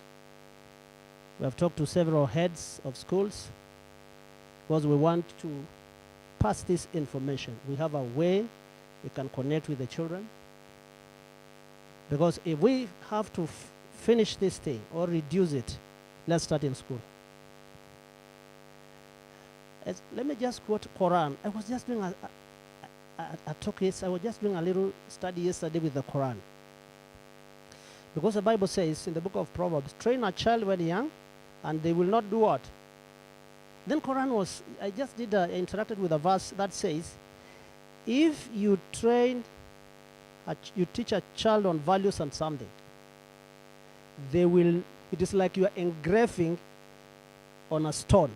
We have talked to several heads of schools because we want to pass this information. We have a way we can connect with the children. Because if we have to finish this thing or reduce it, let's start in school. Let me just quote Quran. I was just doing I took it. I was just doing a little study yesterday with the Quran. Because the Bible says in the book of Proverbs, train a child when young, and they will not do what? Then Quran was, I just did, interacted with a verse that says, if you you teach a child on values and something, it is like you are engraving on a stone,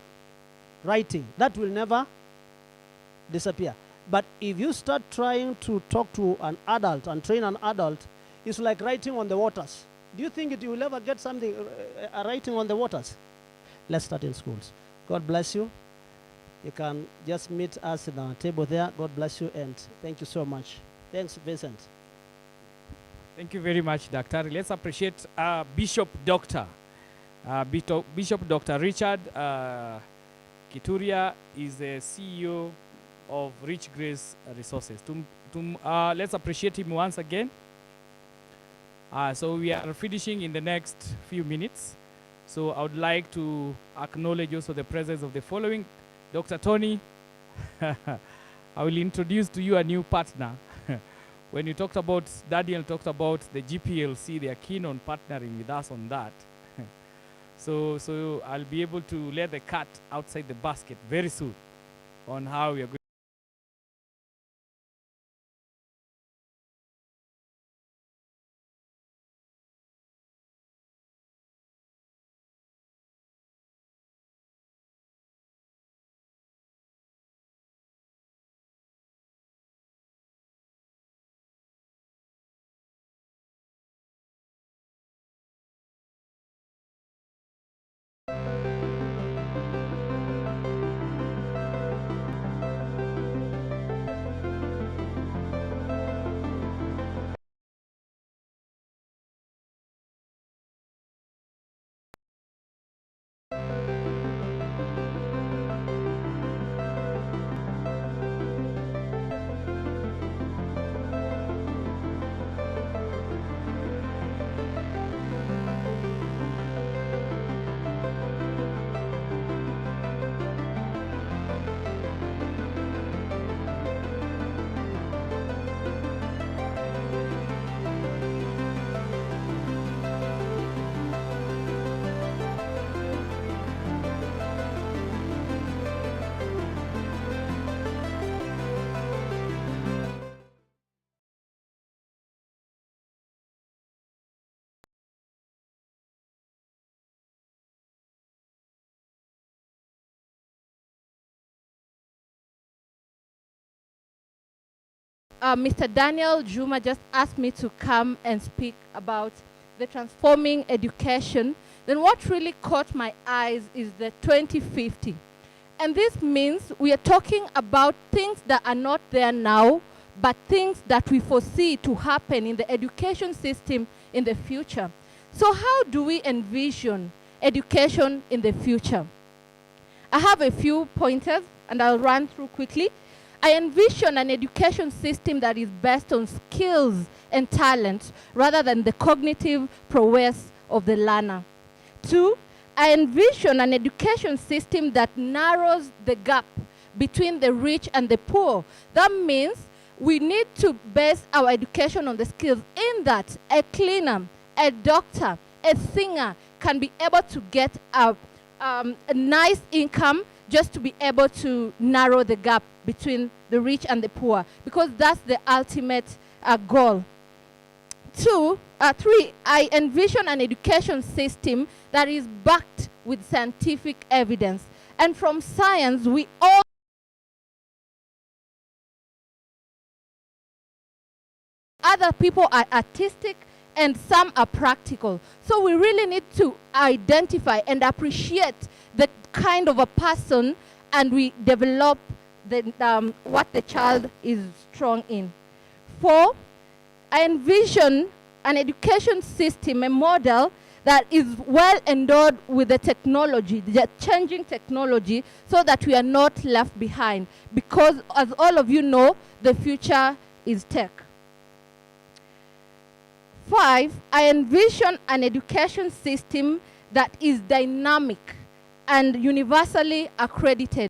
writing. That will never disappear. But if you start trying to talk to an adult and train an adult, it's like writing on the waters. Do you think you will ever get something, writing on the waters? Let's start in schools. God bless you. You can just meet us at the table there. God bless you, and thank you so much. Thanks, Vincent. Thank you very much, Dr. Let's appreciate Bishop Dr. Bishop Dr. Richard Kituria is the CEO of Rich Grace Resources. Let's appreciate him once again. So we are finishing in the next few minutes. So I would like to acknowledge also the presence of the following. Dr. Tony, I will introduce to you a new partner. When you talked about, Daniel talked about the GPLC, they are keen on partnering with us on that. So I'll be able to let the cat outside the basket very soon on how we are going. Mr. Daniel Juma just asked me to come and speak about the transforming education. Then what really caught my eyes is the 2050. And this means we are talking about things that are not there now, but things that we foresee to happen in the education system in the future. So how do we envision education in the future? I have a few pointers, and I'll run through quickly. I envision an education system that is based on skills and talent rather than the cognitive prowess of the learner. 2, I envision an education system that narrows the gap between the rich and the poor. That means we need to base our education on the skills, in that a cleaner, a doctor, a singer can be able to get a nice income just to be able to narrow the gap between the rich and the poor, because that's the ultimate goal. 3, I envision an education system that is backed with scientific evidence. And from science, we all other people are artistic and some are practical. So we really need to identify and appreciate the kind of a person, and we develop the, what the child is strong in. 4, I envision an education system, a model that is well endowed with the technology, the changing technology, so that we are not left behind. Because as all of you know, the future is tech. 5, I envision an education system that is dynamic and universally accredited.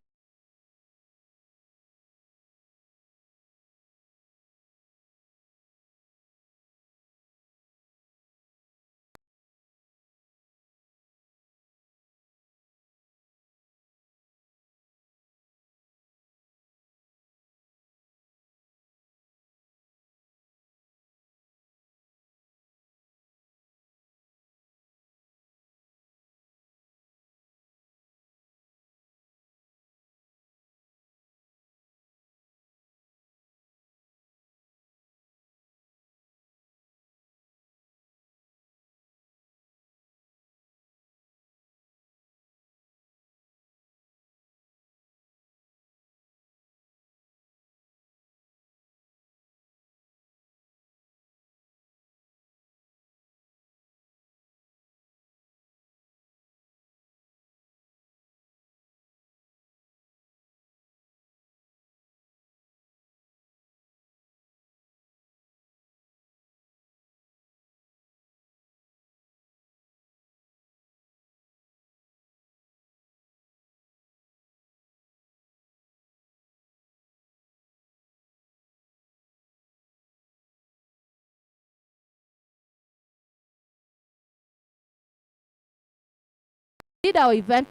did our event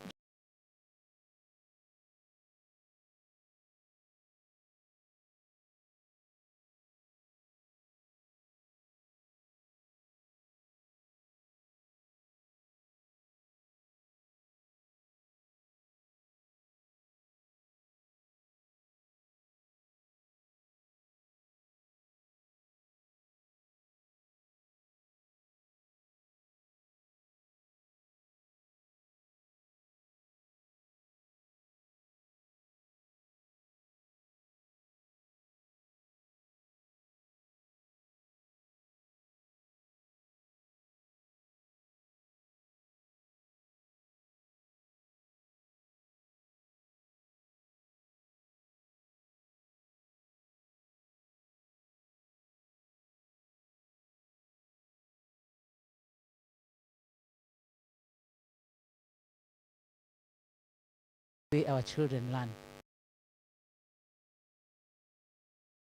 way our children learn.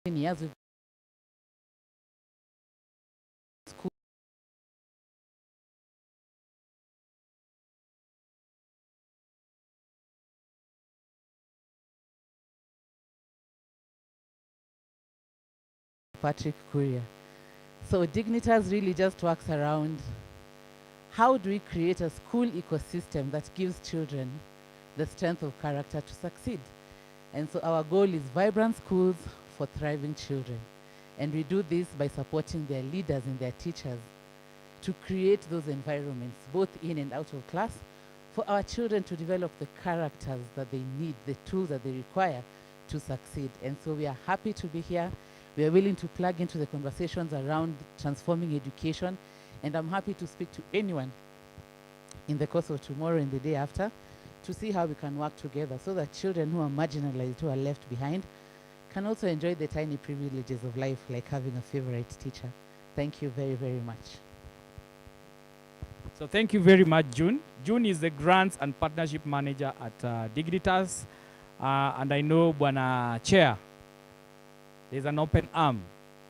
In years with school, Patrick Courier. So Dignitas really just works around how do we create a school ecosystem that gives children the strength of character to succeed. And so our goal is vibrant schools for thriving children. And we do this by supporting their leaders and their teachers to create those environments, both in and out of class, for our children to develop the characters that they need, the tools that they require to succeed. And so we are happy to be here. We are willing to plug into the conversations around transforming education. And I'm happy to speak to anyone in the course of tomorrow and the day after to see how we can work together so that children who are marginalized, who are left behind, can also enjoy the tiny privileges of life, like having a favorite teacher. Thank you very, very much. So thank you very much, June. June is the Grants and Partnership Manager at Dignitas. And I know, Bwana Chair, there's an open arm,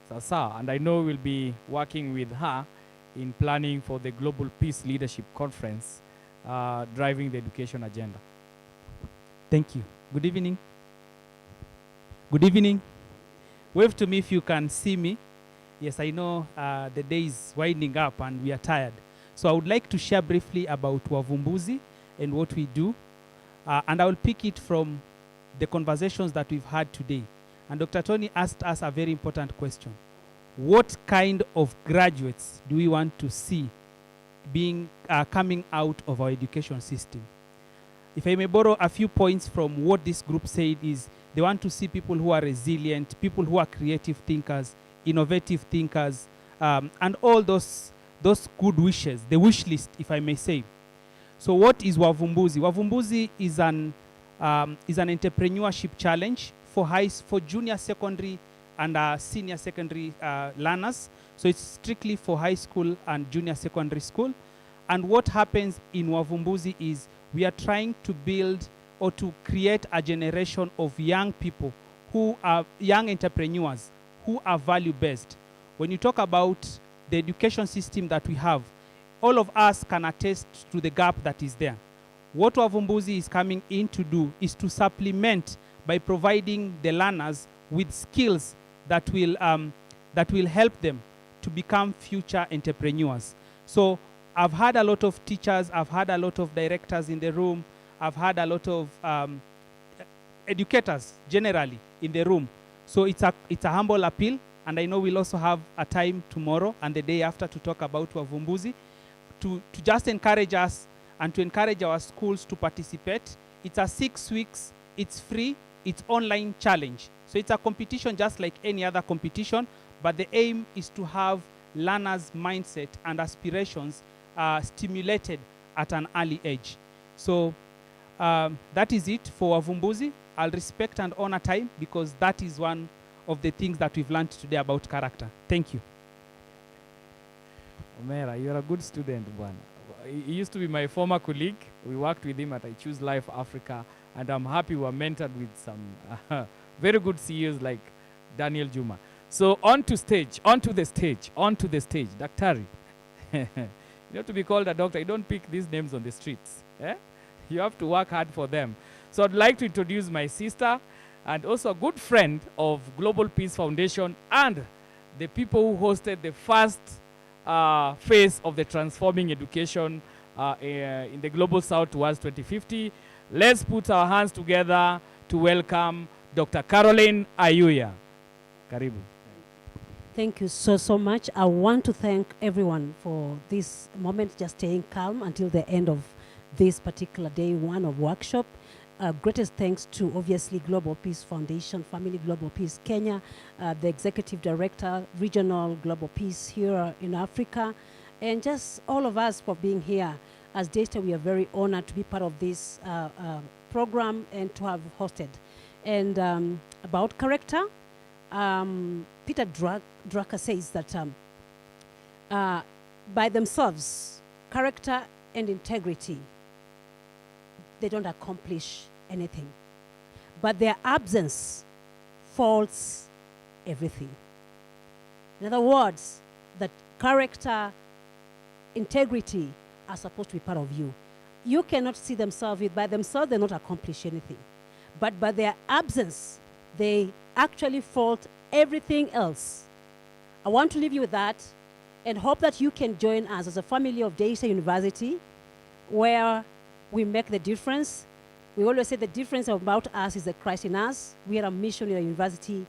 Sasa, and I know we'll be working with her in planning for the Global Peace Leadership Conference, driving the education agenda. Thank you. Good evening. Good evening. Wave to me if you can see me. Yes, I know the day is winding up and we are tired. So I would like to share briefly about Wavumbuzi and what we do. And I will pick it from the conversations that we've had today. And Dr. Tony asked us a very important question. What kind of graduates do we want to see being coming out of our education system? If I may borrow a few points from what this group said is they want to see people who are resilient, people who are creative thinkers, innovative thinkers, and all those good wishes, the wish list, if I may say. So what is Wavumbuzi? Wavumbuzi is an entrepreneurship challenge for junior secondary and senior secondary learners. So it's strictly for high school and junior secondary school. And what happens in Wavumbuzi is we are trying to build or to create a generation of young people who are young entrepreneurs who are value-based. When you talk about the education system that we have, all of us can attest to the gap that is there. What Wavumbuzi is coming in to do is to supplement by providing the learners with skills that will help them to become future entrepreneurs. So I've had a lot of teachers, I've had a lot of directors in the room, I've had a lot of educators generally in the room. So it's a humble appeal, and I know we'll also have a time tomorrow and the day after to talk about Wavumbuzi, to just encourage us and to encourage our schools to participate. It's a 6 weeks, it's free, it's online challenge. So it's a competition just like any other competition, but the aim is to have learners' mindset and aspirations stimulated at an early age. So that is it for Wavumbuzi. I'll respect and honor time because that is one of the things that we've learned today about character. Thank you. Omera, you're a good student, Bwana. He used to be my former colleague. We worked with him at I Choose Life Africa, and I'm happy we were mentored with some very good CEOs like Daniel Juma. So onto the stage, Daktari. You have to be called a doctor. You don't pick these names on the streets. Eh? You have to work hard for them. So I'd like to introduce my sister and also a good friend of Global Peace Foundation and the people who hosted the first phase of the Transforming Education in the Global South towards 2050. Let's put our hands together to welcome Dr. Caroline Ayuya. Karibu. Thank you so much. I want to thank everyone for this moment, just staying calm until the end of this particular day one of workshop. Greatest thanks to obviously Global Peace Foundation, Family Global Peace Kenya, the Executive Director, Regional Global Peace here in Africa, and just all of us for being here. As Daystar, we are very honored to be part of this program and to have hosted. And about character, Peter Drucker says that by themselves, character and integrity, they don't accomplish anything. But their absence faults everything. In other words, that character, integrity are supposed to be part of you. You cannot see themselves by themselves, they not accomplish anything. But by their absence, they actually fault everything else. I want to leave you with that and hope that you can join us as a family of Daystar University, where we make the difference. We always say the difference about us is the Christ in us. We are a mission in a university.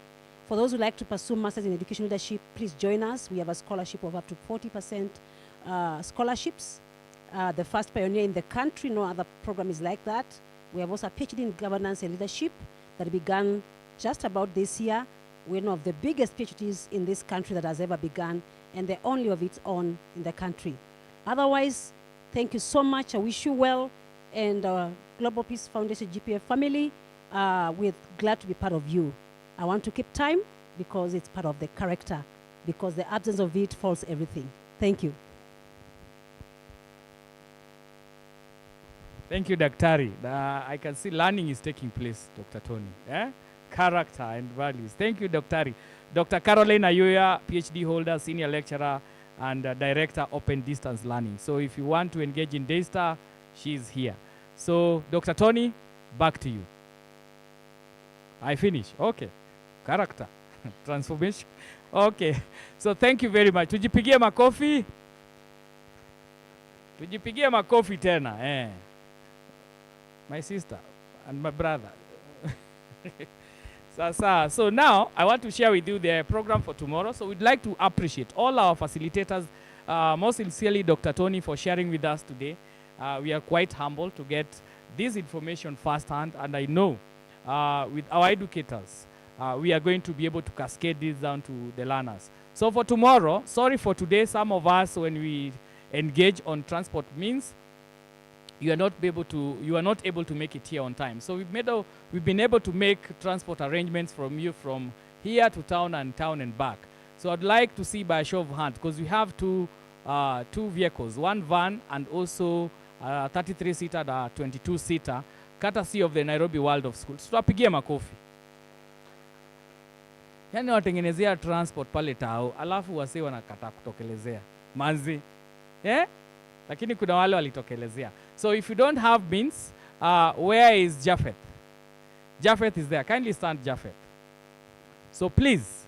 For those who like to pursue Masters in Education Leadership, please join us. We have a scholarship of up to 40% scholarships. The first pioneer in the country, no other program is like that. We have also a PhD in Governance and Leadership that began just about this year. We're one of the biggest PhDs in this country that has ever begun, and the only of its own in the country. Otherwise, thank you so much. I wish you well. And Global Peace Foundation GPF family, we're glad to be part of you. I want to keep time because it's part of the character, because the absence of it faults everything. Thank you. Thank you, Daktari. I can see learning is taking place, Dr. Tony. Character and values. Thank you, Daktari. Dr. Caroline Ayuya, PhD holder, senior lecturer, and director, Open Distance Learning. So if you want to engage in Daystar, she's here. So, Dr. Tony, back to you. I finish. Okay. Character. Transformation. Okay. So, thank you very much. Tujipigie makofi. Tujipigie makofi tena. My sister and my brother. So now, I want to share with you the program for tomorrow. So we'd like to appreciate all our facilitators, most sincerely Dr. Tony, for sharing with us today. We are quite humbled to get this information firsthand, and I know with our educators, we are going to be able to cascade this down to the learners. So for tomorrow, sorry for today, some of us, when we engage on transport means, you are not able to make it here on time. So we've been able to make transport arrangements from here to town and back. So I'd like to see by a show of hands, because we have two vehicles, one van and also 33-seater and a 22-seater, courtesy of the Nairobi World of Schools. Tutapigia makofi. Yani watengenezea transport pale tao, alafu wase wanakataa kutokelezea. Manzi. Lakini kuna wale walitokelezea. So if you don't have means, where is Japheth? Japheth is there. Kindly stand, Japheth. So please,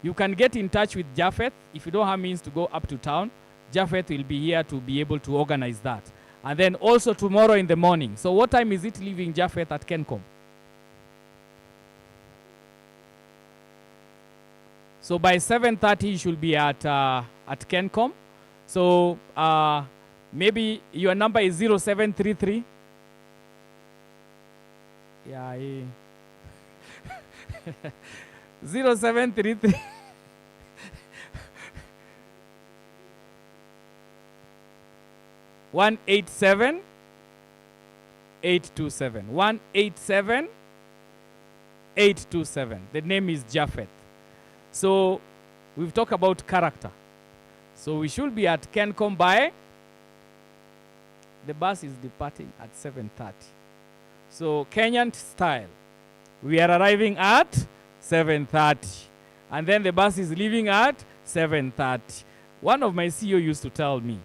you can get in touch with Japheth. If you don't have means to go up to town, Japheth will be here to be able to organize that. And then also tomorrow in the morning. So what time is it leaving Japheth at Kencom? So by 7:30 you should be at Kencom. So maybe your number is 0733. Yeah. 0733. 187 827. 187 827. The name is Japheth. So we've talked about character. So we should be at Kencom by, the bus is departing at 7:30. So Kenyan style, we are arriving at 7:30. And then the bus is leaving at 7:30. One of my CEO used to tell me,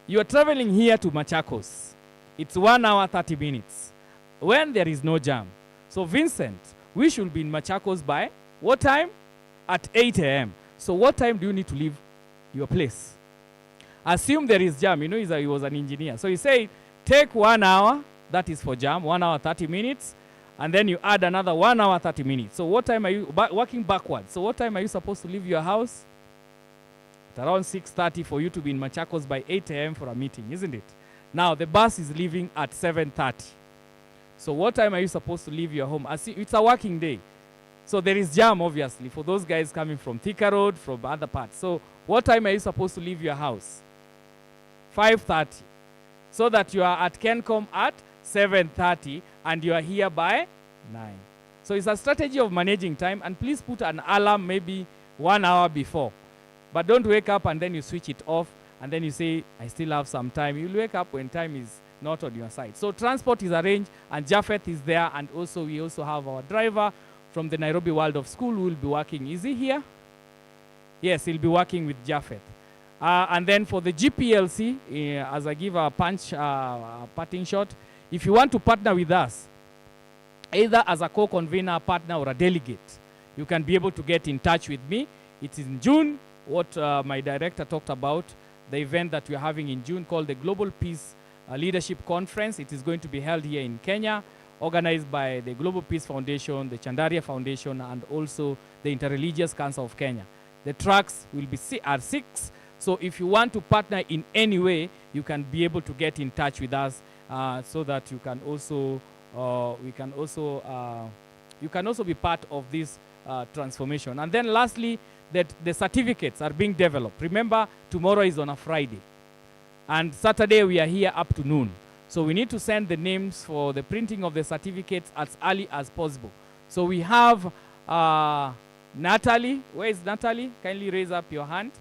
you are traveling here to Machakos. It's 1 hour, 30 minutes. When there is no jam. So Vincent, we should be in Machakos by what time? At 8 a.m. So what time do you need to leave your place? Assume there is jam. You know, he was an engineer. So he said, take 1 hour, that is for jam, 1 hour, 30 minutes, and then you add another 1 hour, 30 minutes. So what time are you, working backwards, so what time are you supposed to leave your house? At around 6:30 for you to be in Machakos by 8 a.m. for a meeting, isn't it? Now, the bus is leaving at 7:30. So what time are you supposed to leave your home? It's a working day. So there is jam, obviously, for those guys coming from Thika Road, from other parts. So what time are you supposed to leave your house? 5:30. So that you are at Kencom at 7:30 and you are here by 9. So it's a strategy of managing time, and please put an alarm maybe 1 hour before. But don't wake up and then you switch it off and then you say, I still have some time. You'll wake up when time is not on your side. So transport is arranged and Japheth is there, and also we also have our driver from the Nairobi World of School who will be working. Is he here? Yes, he'll be working with Japheth. And then for the GPLC, as I give a parting shot, if you want to partner with us, either as a co-convener, partner, or a delegate, you can be able to get in touch with me. It is in June, what my director talked about, the event that we're having in June called the Global Peace Leadership Conference. It is going to be held here in Kenya, organized by the Global Peace Foundation, the Chandaria Foundation, and also the Interreligious Council of Kenya. The tracks will be are 6. So if you want to partner in any way, you can be able to get in touch with us so that you can also, you can also be part of this transformation. And then lastly, that the certificates are being developed. Remember, tomorrow is on a Friday. And Saturday we are here up to noon. So we need to send the names for the printing of the certificates as early as possible. So we have Natalie. Where is Natalie? Kindly raise up your hand.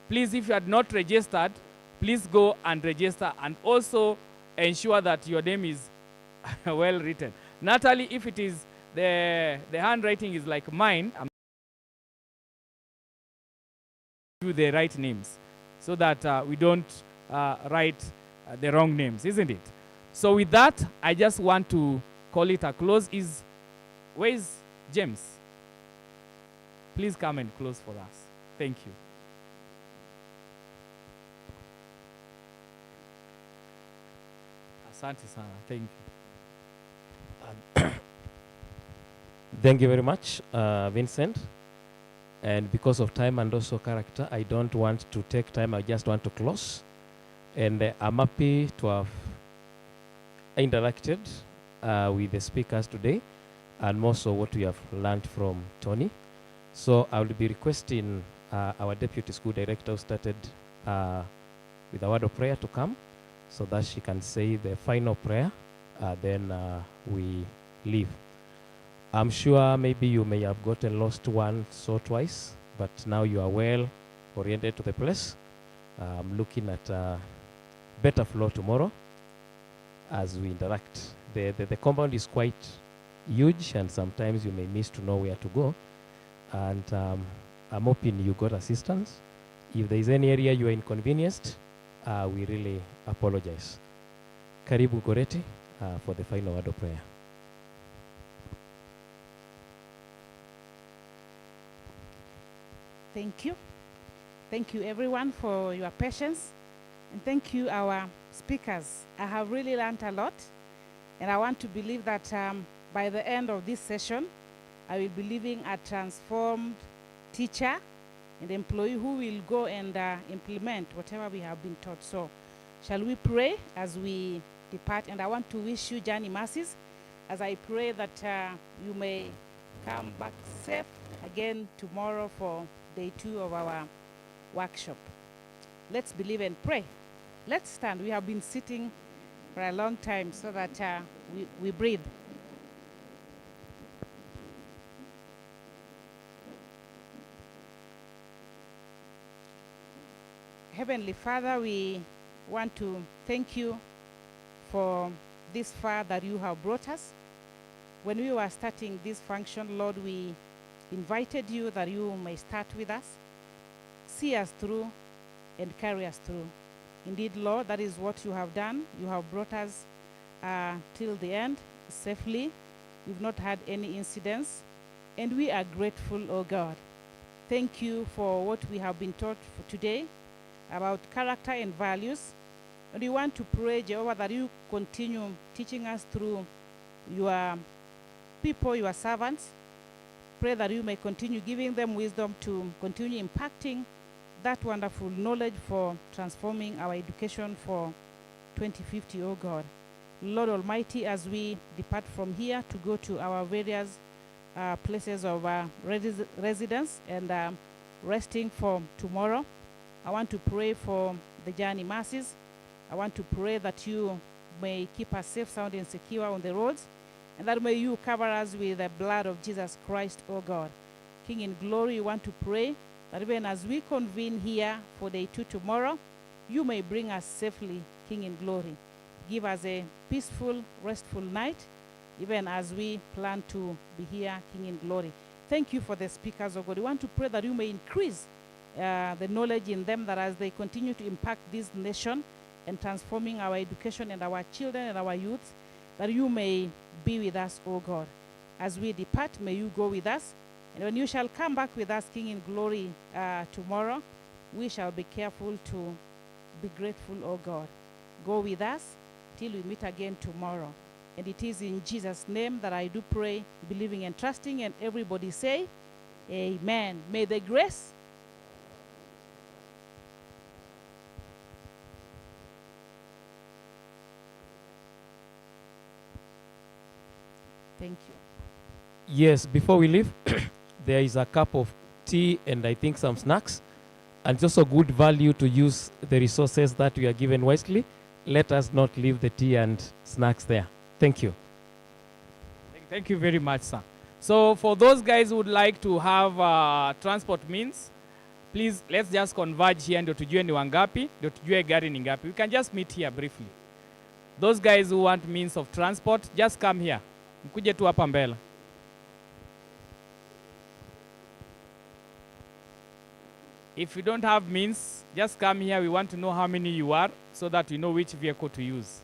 Please, if you are not registered, please go and register, and also ensure that your name is well written. Natalie, if it is the handwriting is like mine, I'm do the right names so that we don't write the wrong names, isn't it? So with that, I just want to call it a close. Where is James? Please come and close for us. Thank you. Asante sana. Thank you. Thank you very much, Vincent. And because of time and also character, I don't want to take time. I just want to close. And I'm happy to have interacted with the speakers today, and also what we have learned from Tony. So I will be requesting our Deputy School Director who started with a word of prayer to come, so that she can say the final prayer, then we leave. I'm sure maybe you may have gotten lost once or twice, but now you are well oriented to the place. I'm looking at a better flow tomorrow as we interact. The compound is quite huge, and sometimes you may miss to know where to go. And I'm hoping you got assistance. If there is any area you are inconvenienced, we really apologize. Karibu Goreti for the final word of prayer. Thank you. Thank you, everyone, for your patience. And thank you, our speakers. I have really learned a lot. And I want to believe that by the end of this session, I will be leaving a transformed teacher and employee who will go and implement whatever we have been taught. So shall we pray as we depart? And I want to wish you journey mercies as I pray that you may come back safe again tomorrow for day 2 of our workshop. Let's believe and pray. Let's stand. We have been sitting for a long time so that we breathe. Heavenly Father, we want to thank you for this far that you have brought us. When we were starting this function, Lord, we invited you that you may start with us, see us through, and carry us through. Indeed, Lord, that is what you have done. You have brought us till the end safely. We've not had any incidents, and we are grateful, oh God. Thank you for what we have been taught for today about character and values. And we want to pray, Jehovah, that you continue teaching us through your people, your servants. Pray that you may continue giving them wisdom to continue impacting that wonderful knowledge for transforming our education for 2050, oh God. Lord Almighty, as we depart from here to go to our various places of residence and resting for tomorrow, I want to pray for the journey masses. I want to pray that you may keep us safe, sound, and secure on the roads, and that may you cover us with the blood of Jesus Christ, oh God. King in glory, we want to pray that even as we convene here for day 2 tomorrow, you may bring us safely, King in glory. Give us a peaceful, restful night, even as we plan to be here, King in glory. Thank you for the speakers, oh God. We want to pray that you may increase the knowledge in them, that as they continue to impact this nation and transforming our education and our children and our youth, that you may be with us, oh God. As we depart, may you go with us. And when you shall come back with us, King in glory, tomorrow, we shall be careful to be grateful, oh God. Go with us till we meet again tomorrow. And it is in Jesus' name that I do pray, believing and trusting, and everybody say, amen. May the grace Thank you. Yes, before we leave, there is a cup of tea and I think some snacks. And it's also good value to use the resources that we are given wisely. Let us not leave the tea and snacks there. Thank you. Thank you very much, sir. So for those guys who would like to have transport means, please let's just converge here ndio tujue ni wangapi, ndio tujue gari ni ngapi. We can just meet here briefly. Those guys who want means of transport, just come here. Mkuje tu hapa mbele. If you don't have means, just come here. We want to know how many you are so that we know which vehicle to use.